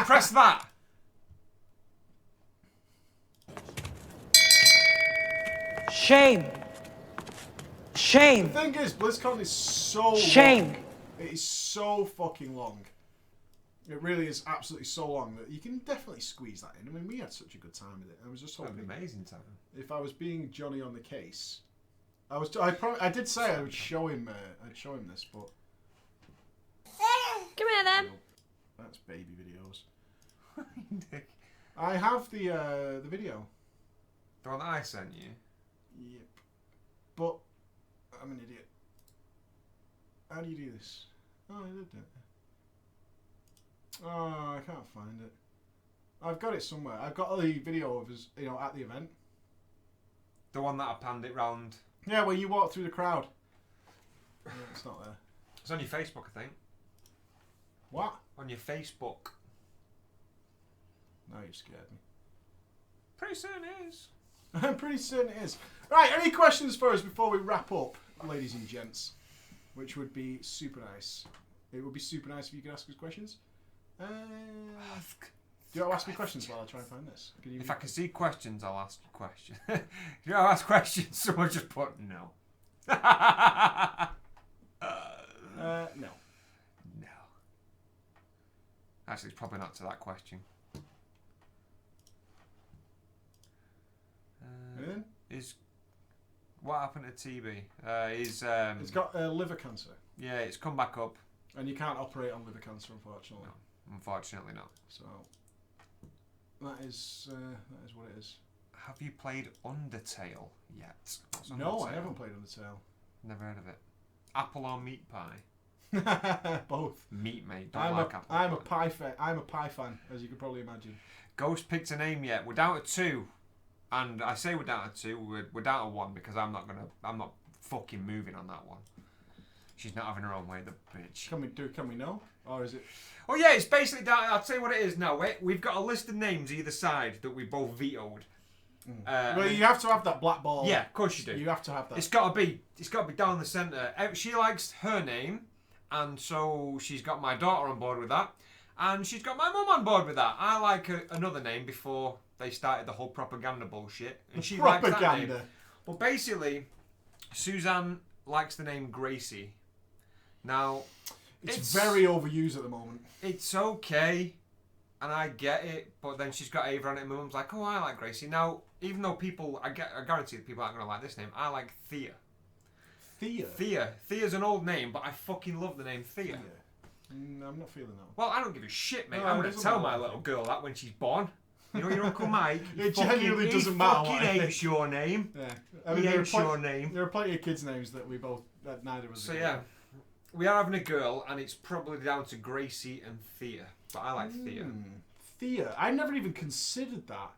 Press that. Shame. Shame. The thing is, BlizzCon is so Shame. long. It is so fucking long. It really is absolutely so long that you can definitely squeeze that in. I mean, we had such a good time with it. I was just hoping. An amazing time. If I was being Johnny on the case, I did say I would show him. I'd show him this, but. Come here then. That's baby videos. I have the video. The one that I sent you. Yep. But I'm an idiot. How do you do this? Oh, I did it. Oh, I can't find it. I've got it somewhere. I've got the video of us, at the event. The one that I panned it round. Yeah, where you walk through the crowd. Yeah, it's not there. It's on your Facebook, I think. What? On your Facebook. Now you've scared me. Pretty certain it is. I'm pretty certain it is. Right, any questions for us before we wrap up, ladies and gents? Which would be super nice. It would be super nice if you could ask us questions. Do you want to ask me questions while I try and find this? If I can see questions, I'll ask you questions. If you don't ask questions, someone just put no. No. No. Actually, it's probably not to that question. Anything? What happened to TB? It's got liver cancer. Yeah, it's come back up. And you can't operate on liver cancer, unfortunately. No, unfortunately not. So that is what it is. Have you played Undertale yet? No, I haven't played Undertale. Never heard of it. Apple or meat pie? Both. Meat, mate. I'm a pie fan, as you could probably imagine. Ghost picked a name yet? We're down to 2. And I say we're down to 2, we're down to 1 because I'm not fucking moving on that one. She's not having her own way, the bitch. Can we know? Or is it? Oh yeah, it's basically down. I'll tell you what it is now. We've got a list of names either side that we both vetoed. Well, you have to have that black ball. Yeah, of course you do. You have to have that. It's got to be down the centre. She likes her name, and so she's got my daughter on board with that, and she's got my mum on board with that. I like another name before they started the whole propaganda bullshit, and she likes that name. Well, basically, Suzanne likes the name Gracie. Now, it's very overused at the moment. It's okay, and I get it, but then she's got Ava on it, and my mum's like, oh, I like Gracie. Now, even though I guarantee that people aren't going to like this name, I like Thea. Thea? Thea's an old name, but I fucking love the name Thea. I'm not feeling that one. Well, I don't give a shit, mate. No, I'm going to tell my little girl that when she's born. You know your Uncle Mike? It genuinely doesn't matter. He fucking hates your name. Yeah. I mean, he hates your name. There are plenty of kids' names that neither of us. So yeah, we are having a girl, and it's probably down to Gracie and Thea. But I like Thea. Thea. I never even considered that.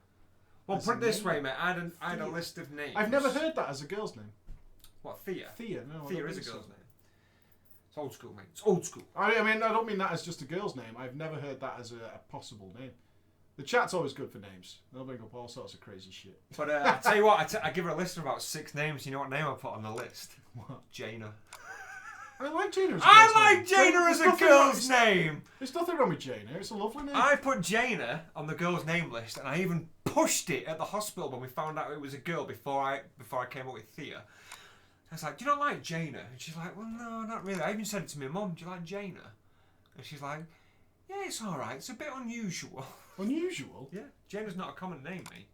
Well, put it this way, mate. I had a list of names. I've never heard that as a girl's name. What, Thea? Thea, no. Thea is a girl's name. It's old school, mate. It's old school. I mean, I don't mean that as just a girl's name. I've never heard that as a possible name. The chat's always good for names. They'll bring up all sorts of crazy shit. But I tell you what, I give her a list of about 6 names. You know what name I put on the list? What? Jaina. I like Jaina as a girl's I like name. Jaina as a girl's name. There's nothing wrong with Jaina. It's a lovely name. I put Jaina on the girl's name list, and I even pushed it at the hospital when we found out it was a girl before I came up with Thea. I was like, "Do you not like Jaina?" And she's like, "Well, no, not really." I even said it to my mum. "Do you like Jaina?" And she's like, "Yeah, it's all right. It's a bit unusual." Unusual? Yeah, Jaina's not a common name, mate.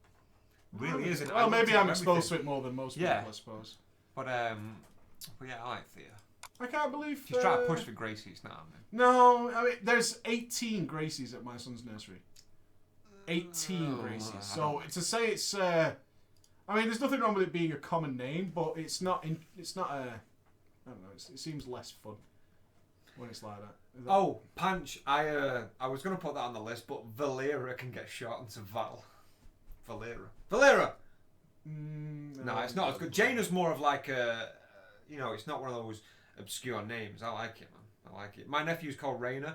Really isn't. Well, maybe I'm exposed to it more than most people, I suppose. But yeah, I like Thea. I can't believe... She's trying to push for Gracie's now, man. No, I mean, there's 18 Gracies at my son's nursery. 18 Gracies. So to say it's... I mean, there's nothing wrong with it being a common name, but it's not a... I don't know, it seems less fun when it's like that. Oh, Panch, I was going to put that on the list, but Valera can get shortened to Val. Valera! No, it's not as good. Jaina's more of like a... You know, it's not one of those obscure names. I like it, man. I like it. My nephew's called Raina.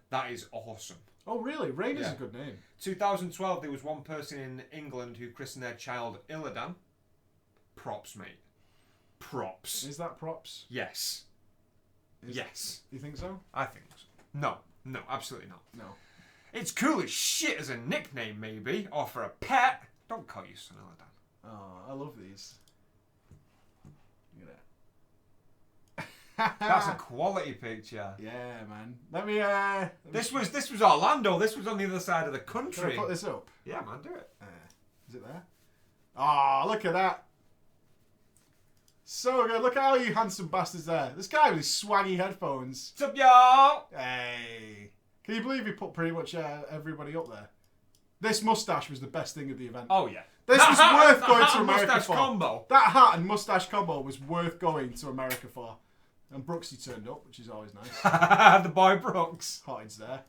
That is awesome. Oh, really? Raina's a good name. 2012, there was one person in England who christened their child Illidan. Props, mate. Props. Is that props? Yes. Yes. You think so? I think so. No, absolutely not. No. It's cool as shit as a nickname, maybe, or for a pet. Don't call your son Illidan. Oh, I love these. Look at that. That's a quality picture. Yeah, man. Let me This was Orlando. This was on the other side of the Can country. I put this up? Yeah, man, do it. Is it there? Oh, look at that. So good. Look at all you handsome bastards there. This guy with his swaggy headphones. What's up, y'all? Hey. Can you believe he put pretty much everybody up there? This mustache was the best thing of the event. Oh, yeah. This was worth going to America mustache for. combo. That hat and mustache combo was worth going to America for. And Brooksy turned up, which is always nice. The boy Brooks. Hotties there.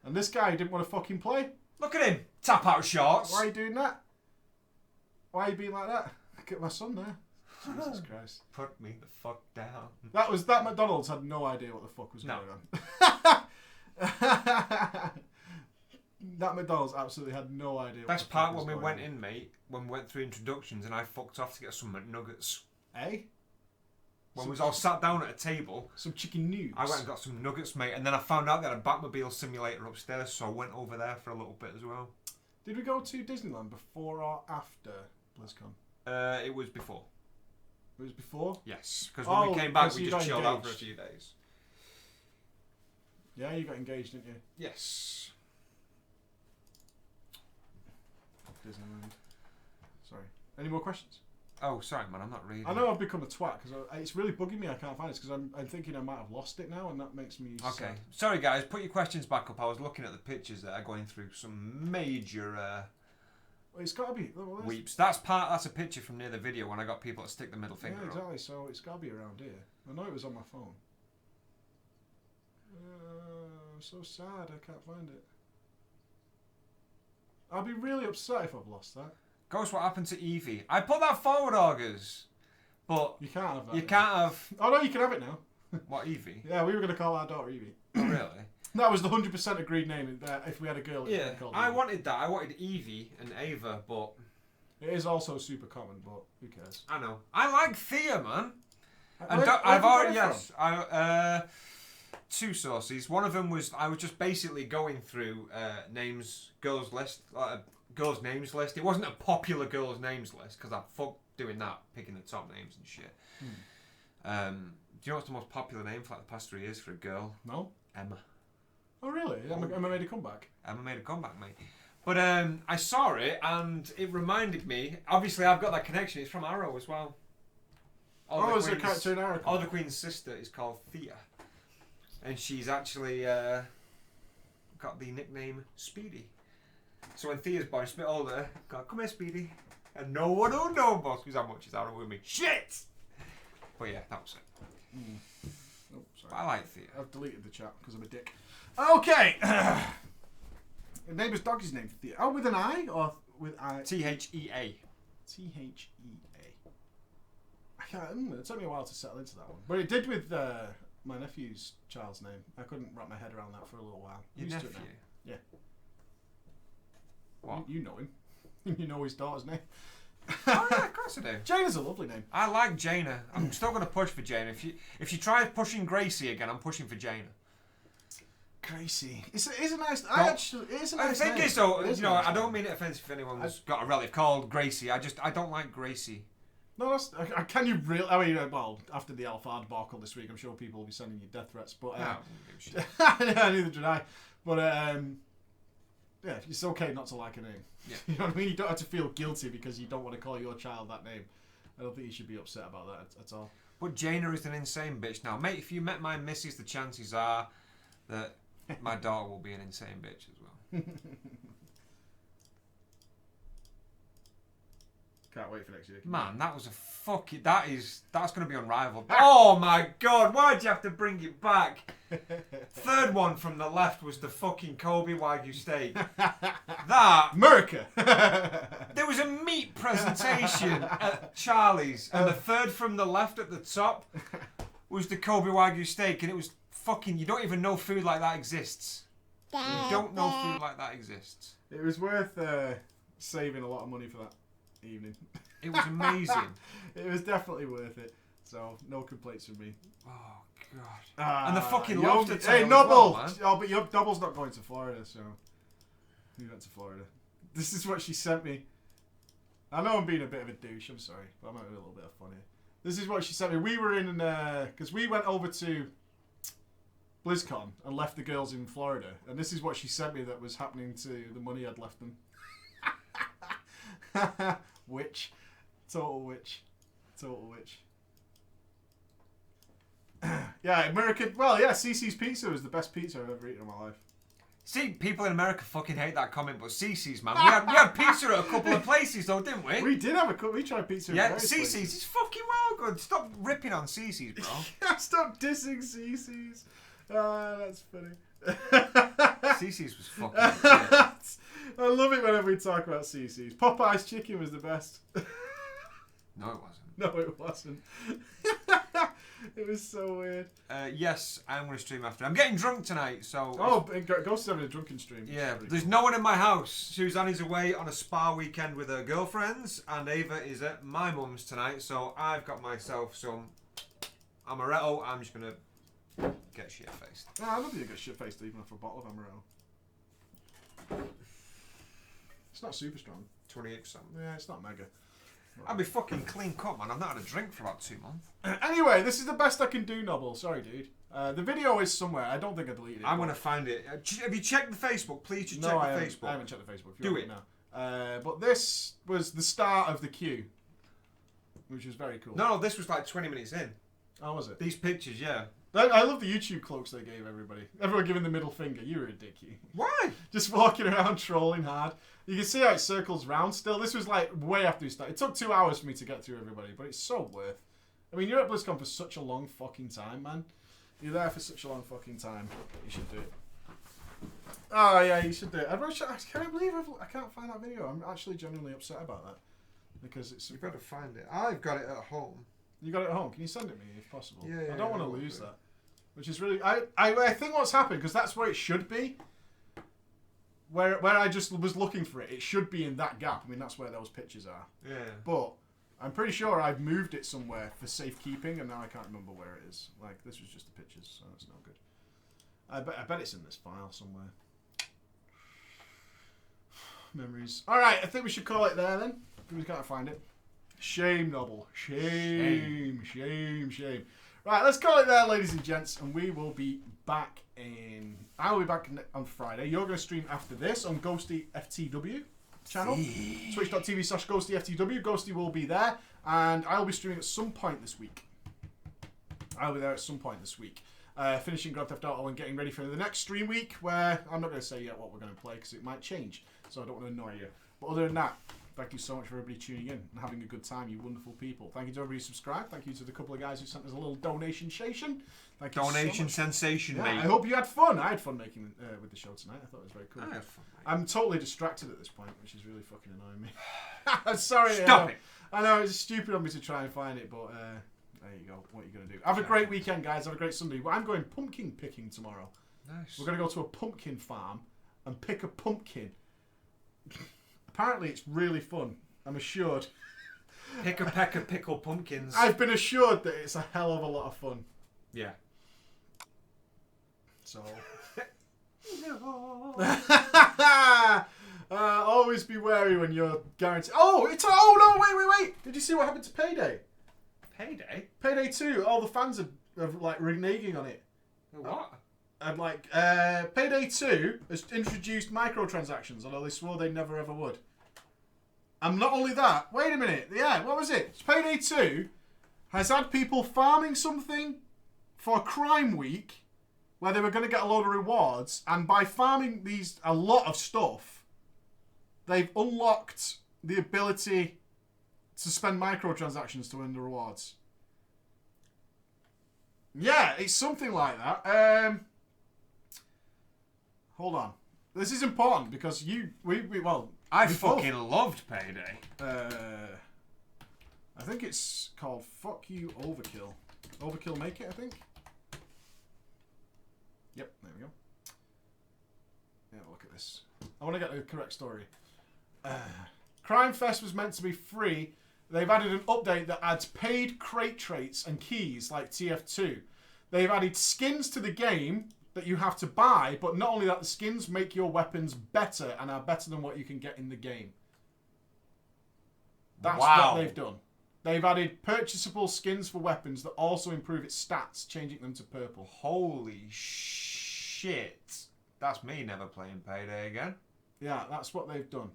And this guy didn't want to fucking play. Look at him. Tap out shorts. Why are you doing that? Why are you being like that? Look at my son there. Jesus Christ. Put me the fuck down. That McDonald's had no idea what the fuck was going on. That McDonald's absolutely had no idea. Best part when we went in, mate, when we went through introductions and I fucked off to get some McNuggets. Eh? When we was all sat down at a table. Some chicken noodles. I went and got some nuggets, mate, and then I found out they had a Batmobile simulator upstairs, so I went over there for a little bit as well. Did we go to Disneyland before or after BlizzCon? It was before. It was before? Yes, because when we came back, we just chilled out engaged. for a few days. Yeah, you got engaged, didn't you? Yes. Disneyland. Sorry. Any more questions? Oh, sorry, man, I'm not reading. I know I've become a twat because it's really bugging me. I can't find it because I'm thinking I might have lost it now, and that makes me. Okay. Sad. Sorry, guys. Put your questions back up. I was looking at the pictures there, going through some major Well, it's got to be. Well, weeps. That's a picture from near the video when I got people to stick the middle finger yeah, up. exactly. So it's got to be around here. I know it was on my phone. I'm so sad. I can't find it. I'll be really upset if I've lost that. Ghost, what happened to Evie? I put that forward, Augers. But You can't have that. you can't have... Oh, no, you can have it now. What, Evie? Yeah, we were going to call our daughter Evie. Oh, really? That was the 100% agreed name. If we had a girl, Yeah, called I Evie. wanted that. I wanted Evie and Ava, but... It is also super common, but who cares? I know. I like Thea, man. And Where I've have you already... got it Yes. Two sources. One of them was... I was just basically going through names, girls' list... girls' names list. It wasn't a popular girls' names list, because I fucked doing that, picking the top names and shit. Do you know what's the most popular name for like the past 3 years for a girl? No? Emma. Oh, really? Emma made a comeback? Emma made a comeback, mate. But I saw it, and it reminded me... Obviously, I've got that connection. It's from Arrow as well. Is there a character in Arrow? Oliver Queen's sister is called Thea. And she's actually got the nickname Speedy. So when Thea's born, she's a bit older, got, come here, Speedy. And no one will know, boss, because how much is Arrow with me. Shit! But yeah, that was it. Oh, sorry. But I like Thea. I've deleted the chat because I'm a dick. Okay. The neighbour's dog is named Thea. Oh, with an I or with I? Thea. Thea. I can't. It took me a while to settle into that one, but it did with my nephew's child's name. I couldn't wrap my head around that for a little while. Your Used to nephew? it now. Yeah. What? You know him. You know his daughter's name. Oh yeah, of course I do. Jaina's a lovely name. I like Jaina. I'm still going to push for Jaina. If she tries pushing Gracie again, I'm pushing for Jaina. Gracie. It's a nice. The name. thing is, though, It is you know, nice I don't name. mean it offensive if anyone's got a relative called Gracie. I don't like Gracie. No, that's. Can you really? I mean, well, after the Alpha debacle this week, I'm sure people will be sending you death threats. But No, yeah, neither did I. But yeah, it's okay not to like a name. Yeah. You know what I mean? You don't have to feel guilty because you don't want to call your child that name. I don't think you should be upset about that at all. But Jaina is an insane bitch now, mate. If you met my missus, the chances are that my daughter will be an insane bitch as well. Can't wait for next year. Man, that was a fucking. That's going to be unrivaled. Oh my god, why'd you have to bring it back? Third one from the left was the fucking Kobe Wagyu steak. That. America! There was a meat presentation at Charlie's, and the third from the left at the top was the Kobe Wagyu steak, and it was fucking. You don't even know food like that exists. You don't know food like that exists. It was worth saving a lot of money for that evening. It was amazing. It was definitely worth it. So, no complaints from me. Oh, God. And the fucking lobster tail Hey, as Noble! well, man. Oh, but your Noble's not going to Florida, so... He went to Florida. This is what she sent me. I know I'm being a bit of a douche, I'm sorry. But I'm having a little bit of fun here. This is what she sent me. We were in... Because we went over to BlizzCon and left the girls in Florida. And this is what she sent me that was happening to the money I'd left them. Witch. Total witch. Total witch. Yeah, American. Well, yeah, CC's Pizza was the best pizza I've ever eaten in my life. See, people in America fucking hate that comment, but CC's, man. We had pizza at a couple of places, though, didn't we? We did have we tried pizza. Yeah, at various CC's places. is fucking well good. Stop ripping on CC's, bro. Stop dissing CC's. That's funny. CC's was fucking legit. I love it whenever we talk about CC's. Popeye's chicken was the best. No, it wasn't. No, it wasn't. It was so weird. Yes, I'm going to stream after. I'm getting drunk tonight, so... Oh, Ghost is having a drunken stream. Yeah, Pretty there's cool. no one in my house. Suzanne's away on a spa weekend with her girlfriends, and Ava is at my mum's tonight, so I've got myself some amaretto. I'm just going to get shit-faced. No, I love you get shit-faced even off a bottle of amaretto. It's not super strong. 28%. Yeah, it's not mega. I'll be fucking clean cut, man. I've not had a drink for about 2 months. Anyway, this is the best I can do, Noble. Sorry, dude. The video is somewhere. I don't think I deleted it. I'm going to find it. Have you checked the Facebook? Please just check the Facebook. I haven't checked the Facebook. Do it. Now. But this was the start of the queue, which was very cool. No, this was like 20 minutes in. Oh, was it? These pictures, yeah. I love the YouTube cloaks they gave everybody. Everyone giving the middle finger. You were a dicky. Why? Just walking around trolling hard. You can see how it circles round still. This was like way after we started. It took 2 hours for me to get through everybody, but it's so worth. I mean, you're at BlizzCon for such a long fucking time, man. You're there for such a long fucking time. You should do it. Oh, yeah, you should do it. I can't believe I can't find that video. I'm actually genuinely upset about that. Because it's... You've got to find it. I've got it at home. You got it at home. Can you send it me if possible? Yeah, I don't want to will lose do. that. Which is really... I think what's happened, because that's where it should be. Where I just was looking for it. It should be in that gap. I mean, that's where those pictures are. Yeah. But I'm pretty sure I've moved it somewhere for safekeeping, and now I can't remember where it is. Like, this was just the pictures, so that's no good. I bet it's in this file somewhere. Memories. Alright, I think we should call it there then. We can't find it. Shame, Noble. Shame. Right, let's call it there, ladies and gents, and we will be back in... I'll be back on Friday. You're going to stream after this on Ghosty FTW channel. Twitch.tv/GhostyFTW. Ghosty will be there, and I'll be streaming at some point this week. I'll be there at some point this week. Finishing Grand Theft Auto and getting ready for the next stream week, where I'm not going to say yet what we're going to play, because it might change, so I don't want to annoy you. But other than that, thank you so much for everybody tuning in and having a good time, you wonderful people. Thank you to everybody who subscribed. Thank you to the couple of guys who sent us a little donation station. Thank you Donation so much. sensation, Yeah, mate. I hope you had fun. I had fun making with the show tonight. I thought it was very cool. I had fun, mate. I'm totally distracted at this point, which is really fucking annoying me. I'm sorry. Stop it. I know it's stupid of me to try and find it, but there you go. What are you going to do? Have a great weekend, guys. Have a great Sunday. I'm going pumpkin picking tomorrow. Nice. We're going to go to a pumpkin farm and pick a pumpkin. Apparently, it's really fun. I'm assured. Pick a peck of pickled pumpkins. I've been assured that it's a hell of a lot of fun. Yeah. So. Always be wary when you're guaranteed. Oh no! Wait! Did you see what happened to Payday? Payday? Payday 2. All the fans are like reneging on it. What? And like Payday 2 has introduced microtransactions, although they swore they never ever would. And not only that, wait a minute. Yeah, what was it? Payday 2 has had people farming something for Crime Week, where they were going to get a load of rewards, and by farming a lot of stuff, they've unlocked the ability to spend microtransactions to win the rewards. Yeah, it's something like that. Hold on. This is important because I fucking loved Payday. I think it's called Fuck You Overkill. Overkill Make It, I think. Yep, there we go. Yeah, look at this. I want to get the correct story. Crime Fest was meant to be free. They've added an update that adds paid crate traits and keys like TF2. They've added skins to the game that you have to buy, but not only that, the skins make your weapons better and are better than what you can get in the game. That's what they've done. They've added purchasable skins for weapons that also improve its stats, changing them to purple. Holy shit. That's me never playing Payday again. Yeah, that's what they've done.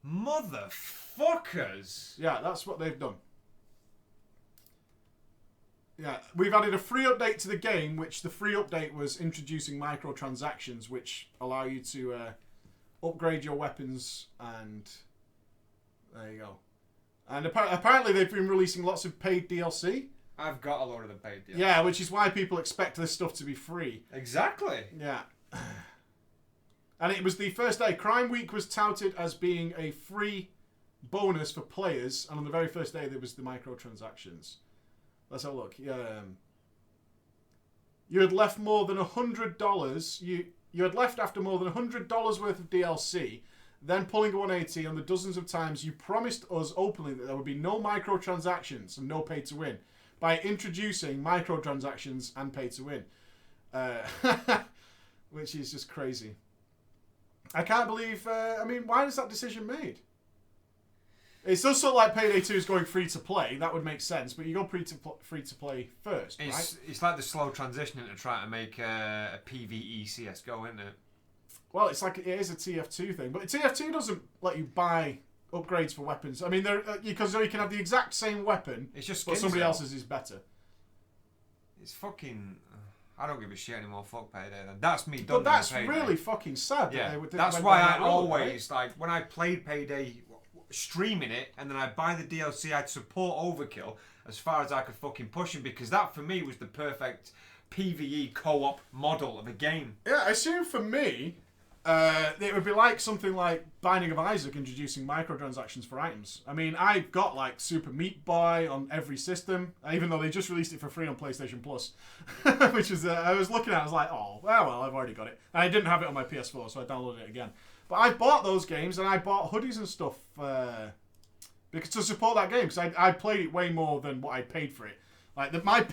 Motherfuckers! Yeah, that's what they've done. Yeah, we've added a free update to the game, which the free update was introducing microtransactions, which allow you to upgrade your weapons, and there you go. And apparently they've been releasing lots of paid DLC. I've got a load of the paid DLC. Yeah, which is why people expect this stuff to be free. Exactly. Yeah. And it was the first day. Crime Week was touted as being a free bonus for players, and on the very first day there was the microtransactions. Let's have a look. You had left more than $100. You had left after more than $100 worth of DLC, then pulling a 180 on the dozens of times you promised us openly that there would be no microtransactions and no pay to win by introducing microtransactions and pay to win, which is just crazy. I can't believe. Why is that decision made? It's just sort of like Payday 2 is going free to play. That would make sense, but you go free to play first, right? It's like the slow transition into trying to make a PvE CS:GO, isn't it? Well, it's like it is a TF2 thing, but TF2 doesn't let you buy upgrades for weapons. I mean, because you can have the exact same weapon, it's just but somebody else's is better. It's fucking. I don't give a shit anymore. Fuck Payday then. That's me done. But that's really fucking sad. Yeah, that's why I always like when I played Payday, streaming it, and then I buy the DLC. I'd support Overkill as far as I could fucking push him, because that for me was the perfect PvE co-op model of a game. Yeah, I assume for me, it would be like something like Binding of Isaac introducing microtransactions for items. I mean, I've got like Super Meat Boy on every system, even though they just released it for free on PlayStation Plus, which was I was looking at it, I was like, oh, well, I've already got it. And I didn't have it on my PS4, so I downloaded it again. But I bought those games, and I bought hoodies and stuff because to support that game, because I played it way more than what I paid for it. Like my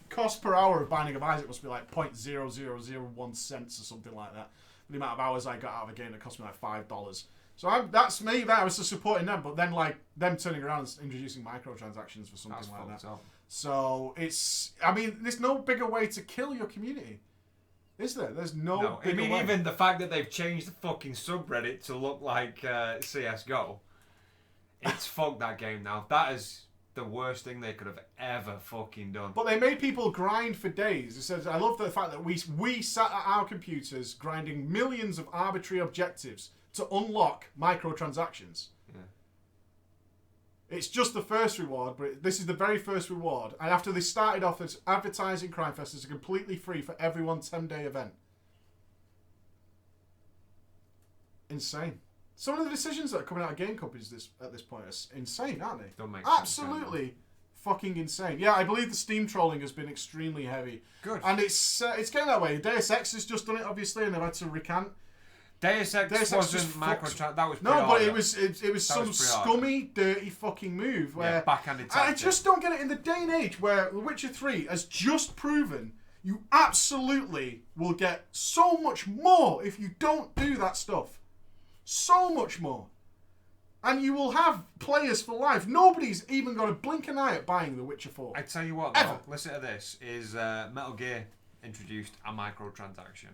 cost per hour of Binding of Isaac must be like 0.0001 cents or something like that. The amount of hours I got out of a game that cost me like $5. So that's me. That was just supporting them, but then like them turning around and introducing microtransactions for something like that. Up. So there's no bigger way to kill your community, is there? There's no. I mean, even the fact that they've changed the fucking subreddit to look like CS:GO, it's fucked that game now. That is the worst thing they could have ever fucking done. But they made people grind for days. It says, I love the fact that we sat at our computers grinding millions of arbitrary objectives to unlock microtransactions. Yeah. It's just the first reward, but this is the very first reward. And after they started off as advertising Crime Fest as a completely free for everyone 10-day event. Insane. Some of the decisions that are coming out of game companies at this point are insane, aren't they? Don't make absolutely fucking insane. Yeah, I believe the Steam trolling has been extremely heavy. Good. And it's getting that way. Deus Ex has just done it, obviously, and they've had to recant. Deus Ex Deus Ex wasn't just Microtransactions. That was No, but pre-order. it was some was pre-order. scummy, dirty fucking move where Yeah, backhanded I tactic. just don't get it in the day and age where The Witcher 3 has just proven you absolutely will get so much more if you don't do that stuff. So much more. And you will have players for life. Nobody's even going to blink an eye at buying The Witcher 4. I tell you what, though, listen to this, is Metal Gear introduced a microtransaction.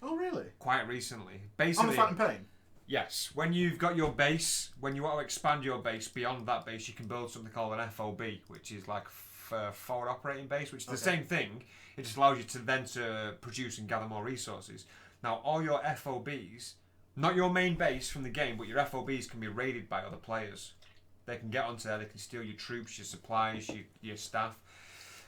Oh, really? Quite recently. On Basically, the Phantom Pain? yes. When you've got your base, when you want to expand your base beyond that base, you can build something called an FOB, which is like forward operating base, which is the same thing. It just allows you to then to produce and gather more resources. Now, all your FOBs, not your main base from the game, but your FOBs can be raided by other players. They can get onto there, they can steal your troops, your supplies, your staff.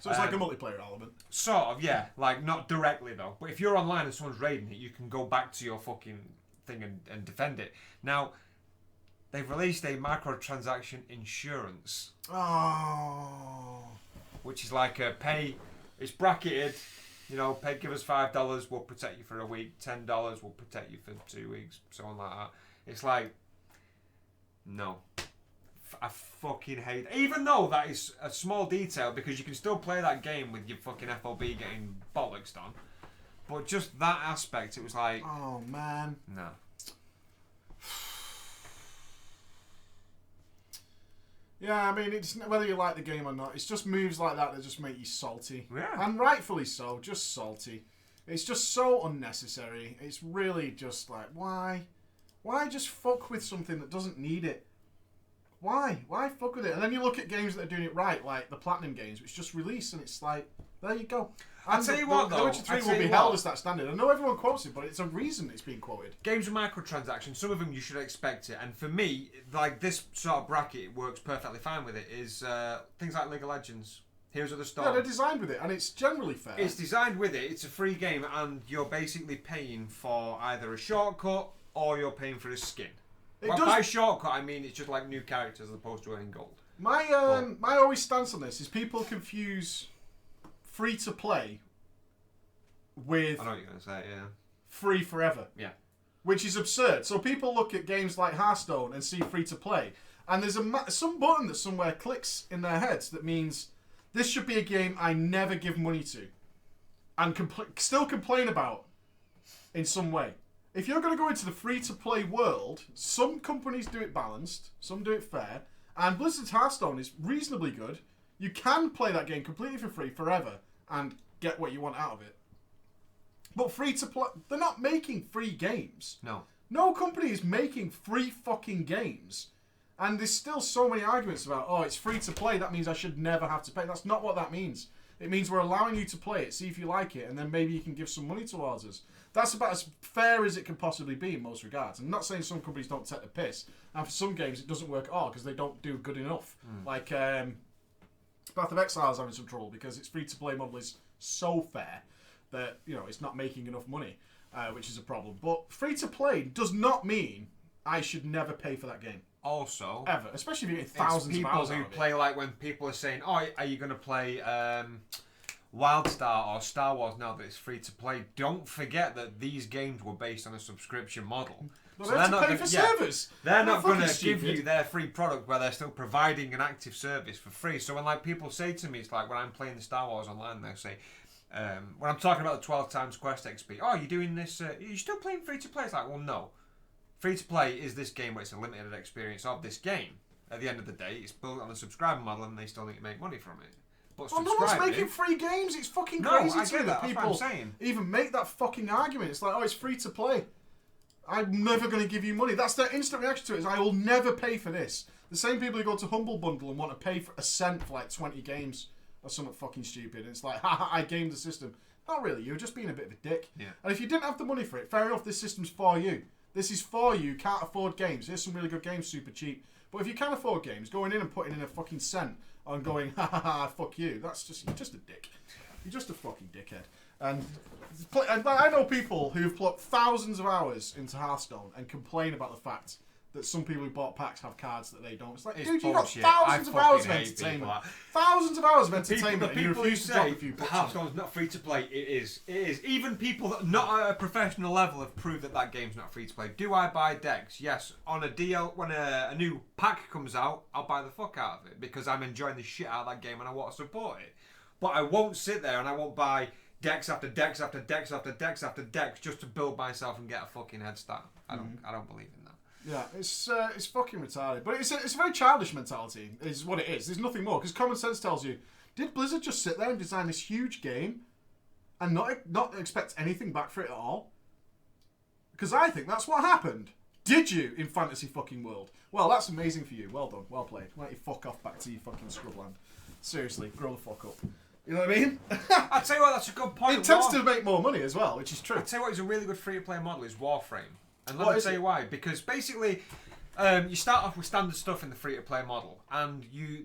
So it's like a multiplayer element. Sort of, yeah. Like, not directly, though. But if you're online and someone's raiding it, you can go back to your fucking thing and defend it. Now, they've released a microtransaction insurance. Oh. Which is like a pay... It's bracketed. You know, give us $5, we'll protect you for a week. $10, we'll protect you for 2 weeks. Something like that. It's like... No. I fucking hate it. Even though that is a small detail, because you can still play that game with your fucking FOB getting bollocks done. But just that aspect, it was like... Oh, man. No. Yeah, I mean, it's whether you like the game or not, it's just moves like that just make you salty. Yeah. And rightfully so, just salty. It's just so unnecessary. It's really just like, why? Why just fuck with something that doesn't need it? Why? Why fuck with it? And then you look at games that are doing it right, like the Platinum games, which just released, and it's like, there you go. I'll tell you what, The though. Witcher 3 will be held as that standard. I know everyone quotes it, but it's a reason it's being quoted. Games with microtransactions, some of them you should expect it. And for me, like this sort of bracket works perfectly fine with it, is things like League of Legends, Heroes of the Storm. Yeah, they're designed with it, and it's generally fair. It's designed with it, it's a free game, and you're basically paying for either a shortcut or you're paying for a skin. By shortcut, I mean it's just like new characters as opposed to earning gold. My always stance on this is people confuse free to play with I know what you're going to say, yeah. free forever. Yeah. Which is absurd. So people look at games like Hearthstone and see free to play, and there's some button that somewhere clicks in their heads that means this should be a game I never give money to, and still complain about in some way. If you're going to go into the free-to-play world, some companies do it balanced, some do it fair, and Blizzard's Hearthstone is reasonably good. You can play that game completely for free forever and get what you want out of it. But free-to-play, they're not making free games. No. No company is making free fucking games. And there's still so many arguments about, oh, it's free-to-play, that means I should never have to pay. That's not what that means. It means we're allowing you to play it, see if you like it, and then maybe you can give some money towards us. That's about as fair as it can possibly be in most regards. I'm not saying some companies don't take the piss, and for some games it doesn't work at all because they don't do good enough. Like Path of Exile is having some trouble because its free-to-play model is so fair that it's not making enough money, which is a problem. But free-to-play does not mean I should never pay for that game. Also, Ever, especially if you're getting thousands of hours out people of who play it. like when people are saying, "Oh, are you going to play WildStar or Star Wars now that it's free to play?" Don't forget that these games were based on a subscription model. Well, so they have to pay for servers. They're not going to give stupid. you their free product where they're still providing an active service for free. So when people say to me, it's like when I'm playing the Star Wars online, they'll say, when I'm talking about the 12 times quest XP, "Oh, you're doing this? Are you still playing free to play?" It's like, well, no. Free to play is this game where it's a limited experience of this game. At the end of the day, it's built on a subscriber model and they still need to make money from it. But Well, no one's making free games. It's fucking crazy to me that people even make that fucking argument. It's like, oh, it's free to play. I'm never going to give you money. That's their instant reaction to it. Is I will never pay for this. The same people who go to Humble Bundle and want to pay for a cent for like 20 games or something fucking stupid. And it's like, haha, I gamed the system. Not really. You're just being a bit of a dick. Yeah. And if you didn't have the money for it, fair enough. This system's for you. This is for you. Can't afford games. Here's some really good games, super cheap. But if you can afford games, going in and putting in a fucking cent on going, ha ha ha, fuck you. You're just a dick. You're just a fucking dickhead. And I know people who've put thousands of hours into Hearthstone and complain about the fact that some people who bought packs have cards that they don't. It's like, It's dude, you've got bullshit. thousands of hours of fucking hate people entertainment. like that. Thousands of hours of The entertainment, and you people who refuse to drop say a few bucks. Hearthstone's not free to play, it is. It is. Even people that are not at a professional level have proved that that game's not free to play. Do I buy decks? Yes. On a deal, when a new pack comes out, I'll buy the fuck out of it because I'm enjoying the shit out of that game and I want to support it. But I won't sit there and I won't buy decks after decks after decks after decks after decks just to build myself and get a fucking head start. I don't believe in that. Yeah, it's fucking retarded. But it's a very childish mentality, is what it is. There's nothing more. Because common sense tells you, did Blizzard just sit there and design this huge game and not expect anything back for it at all? Because I think that's what happened. Did you, in fantasy fucking world? Well, that's amazing for you. Well done. Well played. Why don't you fuck off back to your fucking scrubland? Seriously, grow the fuck up. You know what I mean? I'll tell you what, that's a good point. It tends to make more money as well, which is true. I'll tell you what is a really good free-to-play model is Warframe. And What let me is tell it? you why. Because basically, you start off with standard stuff in the free-to-play model, and you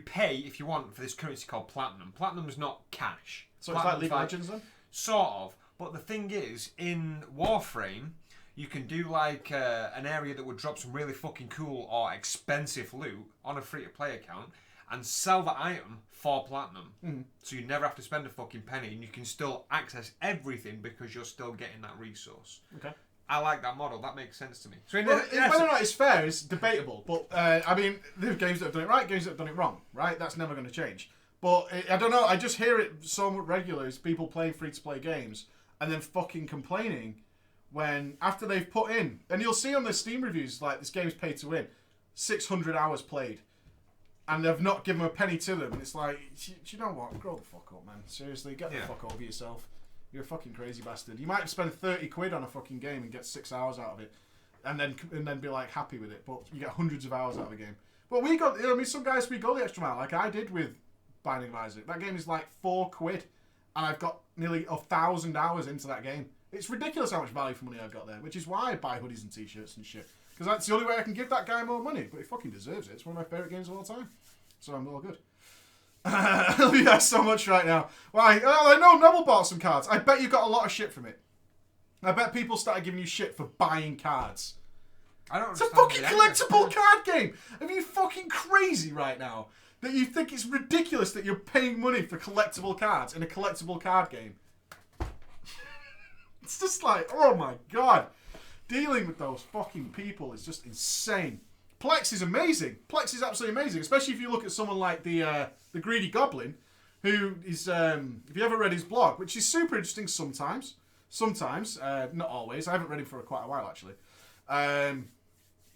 pay, if you want, for this currency called Platinum. Platinum's not cash. So it's like Platinum's League of Legends then? Sort of. But the thing is, in Warframe, you can do like an area that would drop some really fucking cool or expensive loot on a free-to-play account and sell the item for Platinum. So you never have to spend a fucking penny and you can still access everything because you're still getting that resource. Okay. I like that model. That makes sense to me. So Well, whether or not it's fair is debatable. But, I mean, there are games that have done it right, games that have done it wrong, right? That's never going to change. But, I don't know, I just hear it so much regular as people playing free-to-play games and then fucking complaining when, after they've put in, and you'll see on the Steam reviews, like, this game's pay to win, 600 hours played. And they've not given a penny to them. And it's like, do you know what? Grow the fuck up, man. Seriously, get the fuck over yourself. You're a fucking crazy bastard. You might spend 30 quid on a fucking game and get 6 hours out of it. And then be, like, happy with it. But you get hundreds of hours out of a game. But we got, I mean, some guys, we go the extra mile. Like I did with Binding of Isaac. That game is like 4 quid. And I've got nearly 1,000 hours into that game. It's ridiculous how much value for money I've got there. Which is why I buy hoodies and t-shirts and shit. Because that's the only way I can give that guy more money. But he fucking deserves it. It's one of my favourite games of all time. So I'm all good. I love you guys so much right now. Why? I know Noble bought some cards. I bet you got a lot of shit from it. I bet people started giving you shit for buying cards. I don't It's a understand fucking collectible card game. Are you fucking crazy right now? That you think it's ridiculous that you're paying money for collectible cards in a collectible card game? It's just like, oh my god. Dealing with those fucking people is just insane. Plex is amazing. Plex is absolutely amazing, especially if you look at someone like the Greedy Goblin, who is, if you ever read his blog, which is super interesting sometimes, not always. I haven't read him for quite a while, actually. A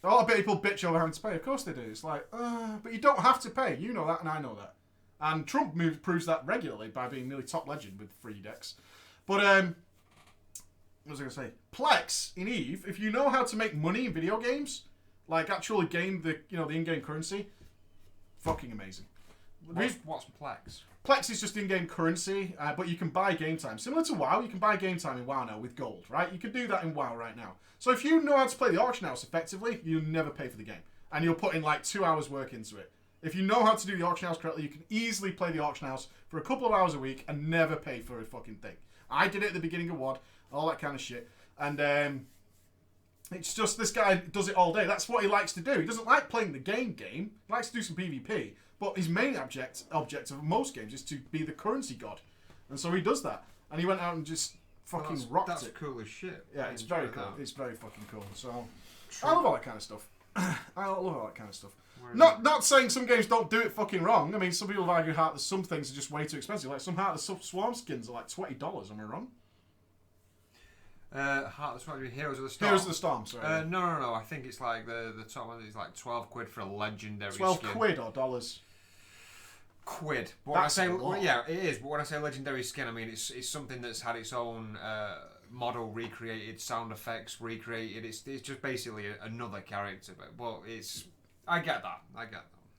lot of people bitch over having to pay. Of course they do. It's like, but you don't have to pay. You know that, and I know that. And Trump proves that regularly by being nearly top legend with free decks. But, what was I going to say? Plex, in EVE, if you know how to make money in video games, like actually gain the in-game currency, fucking amazing. What's Plex? Plex is just in-game currency, but you can buy game time. Similar to WoW, you can buy game time in WoW now with gold, right? You can do that in WoW right now. So if you know how to play the auction house effectively, you'll never pay for the game. And you'll put in like 2 hours work into it. If you know how to do the auction house correctly, you can easily play the auction house for a couple of hours a week and never pay for a fucking thing. I did it at the beginning of WoD, all that kind of shit. And it's just, this guy does it all day. That's what he likes to do. He doesn't like playing the game. He likes to do some PvP. But his main object of most games is to be the currency god. And so he does that. And he went out and just fucking rocked it. That's cool as shit. Yeah, it's very cool. It's very fucking cool. So, I love all that kind of stuff. I love all that kind of stuff. Not saying some games don't do it fucking wrong. I mean, some people have argued that some things are just way too expensive. Like some Heart of the Swarm skins are like $20. Am I wrong? Heart of the Swarm, Heroes of the Storm. Heroes of the Storm, sorry. No. I think it's like the top one is like 12 quid for a legendary 12 skin. quid or dollars? Quid. But That's when I a say, lot. yeah, it is. But when I say legendary skin, I mean it's something that's had its own model recreated, sound effects recreated. It's just basically another character. But I get that.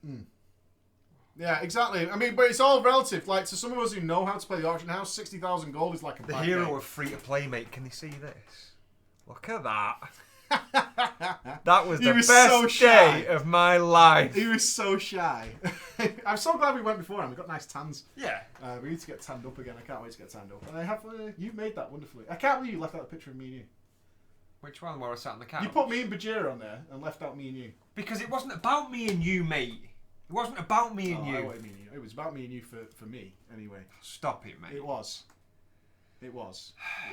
Mm. Yeah, exactly. I mean, but it's all relative. Like, to some of us who know how to play the auction house, 60,000 gold is like a The bad hero game. of free to play, mate. Can you see this? Look at that. That was the best day of my life. He was so shy. I'm so glad we went before him. We got nice tans. Yeah. We need to get tanned up again. I can't wait to get tanned up. And I have. You've made that wonderfully. I can't believe you left out a picture of me and you. Which one? Where I sat on the couch? You put me and Bajira on there and left out me and you. Because it wasn't about me and you, mate. It wasn't about me and you. I wanted me and you. It was about me and you for me, anyway. Stop it, mate. It was. It was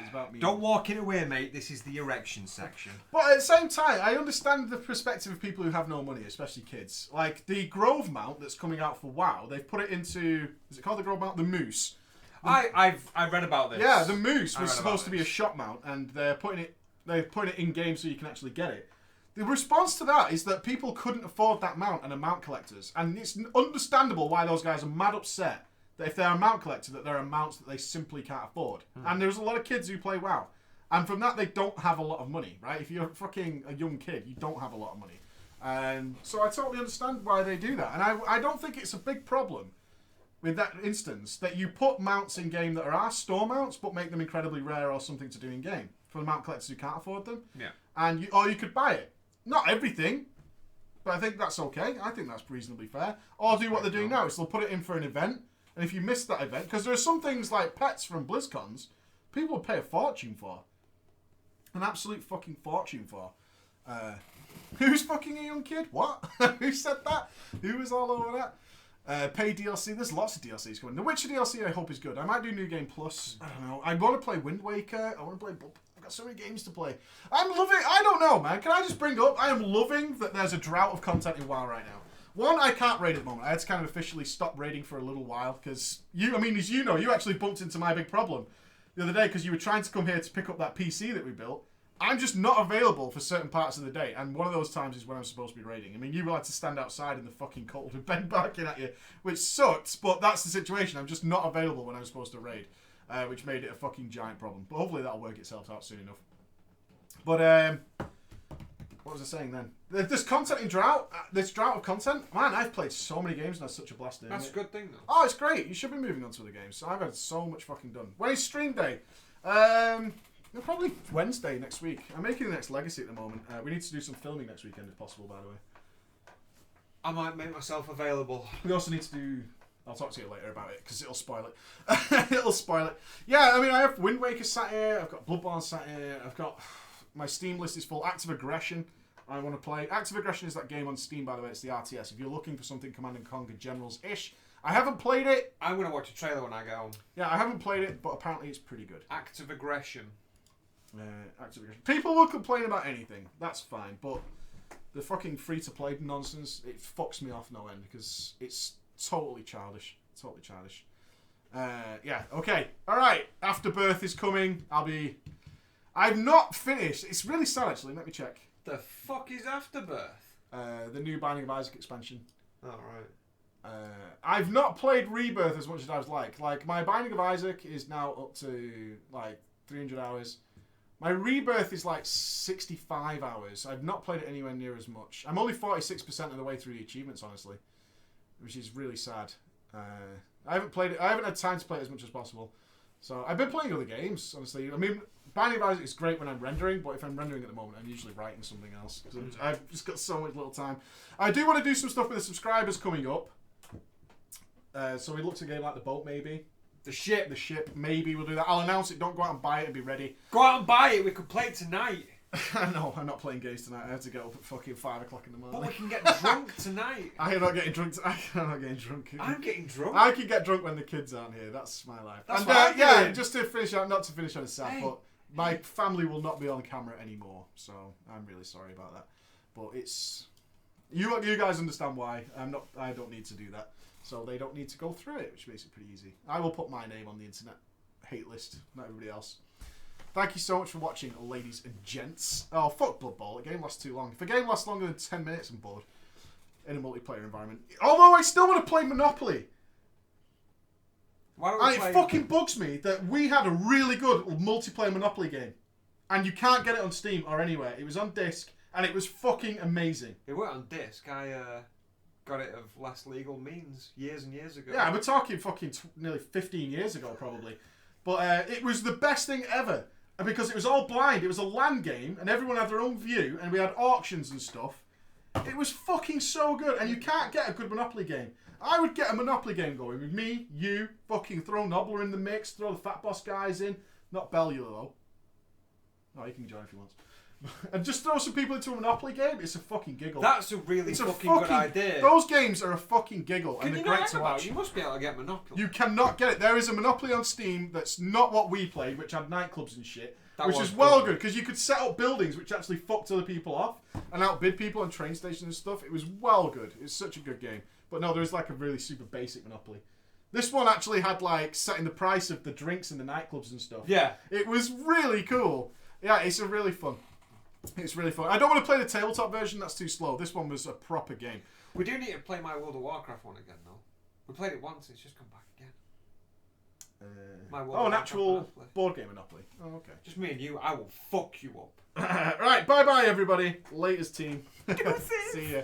about me. Don't walk it away, mate. This is the erection section. But at the same time, I understand the perspective of people who have no money, especially kids. Like, the Grove mount that's coming out for WoW, they've put it into... Is it called the Grove mount? The Moose. I've read about this. Yeah, the Moose was supposed to be a shop mount, and they're putting it in-game so you can actually get it. The response to that is that people couldn't afford that mount and are mount collectors. And it's understandable why those guys are mad upset that if they're a mount collector, that there are mounts that they simply can't afford. And there's a lot of kids who play WoW. And from that, they don't have a lot of money, right? If you're fucking a young kid, you don't have a lot of money. And so I totally understand why they do that. And I don't think it's a big problem with that instance that you put mounts in-game that are store mounts, but make them incredibly rare or something to do in-game for the mount collectors who can't afford them. Yeah. And or you could buy it. Not everything, but I think that's okay. I think that's reasonably fair. Or do what they're doing now, is they'll put it in for an event. And if you miss that event, because there are some things like pets from BlizzCons, people would pay a fortune for. An absolute fucking fortune for. Who's fucking a young kid? What? Who said that? Who was all over that? Pay DLC. There's lots of DLCs coming. The Witcher DLC I hope is good. I might do New Game Plus. I don't know. I want to play Wind Waker. I want to play... I've got so many games to play. I'm loving... I don't know, man. Can I just bring up... I am loving that there's a drought of content in WoW right now. One, I can't raid at the moment. I had to kind of officially stop raiding for a little while because as you know, you actually bumped into my big problem the other day because you were trying to come here to pick up that PC that we built. I'm just not available for certain parts of the day, and one of those times is when I'm supposed to be raiding. I mean, you had to stand outside in the fucking cold with Ben barking at you, which sucked, but that's the situation. I'm just not available when I'm supposed to raid, which made it a fucking giant problem. But hopefully that'll work itself out soon enough. But, what was I saying then? This content in drought, this drought of content, man, I've played so many games and that's such a blast doing That's it. a good thing, though. Oh, it's great. You should be moving on to other games. I've had so much fucking done. When is stream day? Probably Wednesday next week. I'm making the next Legacy at the moment. We need to do some filming next weekend if possible, by the way. I might make myself available. We also need to do... I'll talk to you later about it because it'll spoil it. It'll spoil it. Yeah, I mean, I have Wind Waker sat here. I've got Bloodborne sat here. I've got... My Steam list is full. Active Aggression, I want to play. Active Aggression is that game on Steam, by the way. It's the RTS. If you're looking for something Command & Conquer Generals-ish, I haven't played it. I'm going to watch a trailer when I get home. Yeah, I haven't played it, but apparently it's pretty good. Active Aggression. Active Aggression. People will complain about anything. That's fine, but the fucking free-to-play nonsense, it fucks me off no end because it's totally childish. Totally childish. Yeah, okay. All right. Afterbirth is coming. I've not finished. It's really sad, actually. Let me check. The fuck is Afterbirth? The new Binding of Isaac expansion. Oh, right. I've not played Rebirth as much as I was like. Like, my Binding of Isaac is now up to, 300 hours. My Rebirth is, 65 hours. I've not played it anywhere near as much. I'm only 46% of the way through the achievements, honestly. Which is really sad. I haven't played it. I haven't had time to play it as much as possible. So, I've been playing other games, honestly. I mean... Binding of Isaac is great when I'm rendering, but if I'm rendering at the moment, I'm usually writing something else. Because I've just got so much little time. I do want to do some stuff with the subscribers coming up. So we look to a game like the boat, maybe. The ship, maybe we'll do that. I'll announce it. Don't go out and buy it and be ready. Go out and buy it. We could play it tonight. No, I'm not playing games tonight. I have to get up at fucking 5 o'clock in the morning. But we can get drunk tonight. I'm not getting drunk. I'm not getting drunk. I'm getting drunk. I can get drunk when the kids aren't here. That's my life. That's and, what I'm yeah, doing. just to finish out, not to finish on a sad, but my family will not be on camera anymore. So I'm really sorry about that. But it's you guys understand why. I don't need to do that. So they don't need to go through it, which makes it pretty easy. I will put my name on the internet hate list, not everybody else. Thank you so much for watching, ladies and gents. Oh, fuck Blood Bowl. The game lasts too long. If a game lasts longer than 10 minutes, I'm bored. In a multiplayer environment. Although I still want to play Monopoly. Why don't we And play... it fucking bugs me that we had a really good multiplayer Monopoly game. And you can't get it on Steam or anywhere. It was on disc, and it was fucking amazing. It weren't on disc. I got it of less legal means years and years ago. Yeah, we're talking fucking nearly 15 years ago, probably. But it was the best thing ever. Because it was all blind. It was a LAN game, and everyone had their own view, and we had auctions and stuff. It was fucking so good, and you can't get a good Monopoly game. I would get a Monopoly game going with me, you, fucking throw Nobbler in the mix, throw the Fat Boss guys in. Not Bellular, though. Oh, you can join if you want. And just throw some people into a Monopoly game, it's a fucking giggle. That's a really it's fucking, a fucking good idea. Those games are a fucking giggle, Can and you they're great not to about? watch. You must be able to get Monopoly. You cannot get it. There is a Monopoly on Steam that's not what we played, which had nightclubs and shit, which is well good because you could set up buildings which actually fucked other people off and outbid people on train stations and stuff. It was well good. It was such a good game. But no, there is like a really super basic Monopoly. This one actually had like setting the price of the drinks in the nightclubs and stuff. Yeah. It was really cool. Yeah, it's a really fun. It's really fun. I don't want to play the tabletop version. That's too slow. This one was a proper game. We do need to play my World of Warcraft one again, though. We played it once. It's just come back again. An actual board game Monopoly. Oh, okay. Just me and you. I will fuck you up. Right, bye-bye, everybody. Latest team. See ya.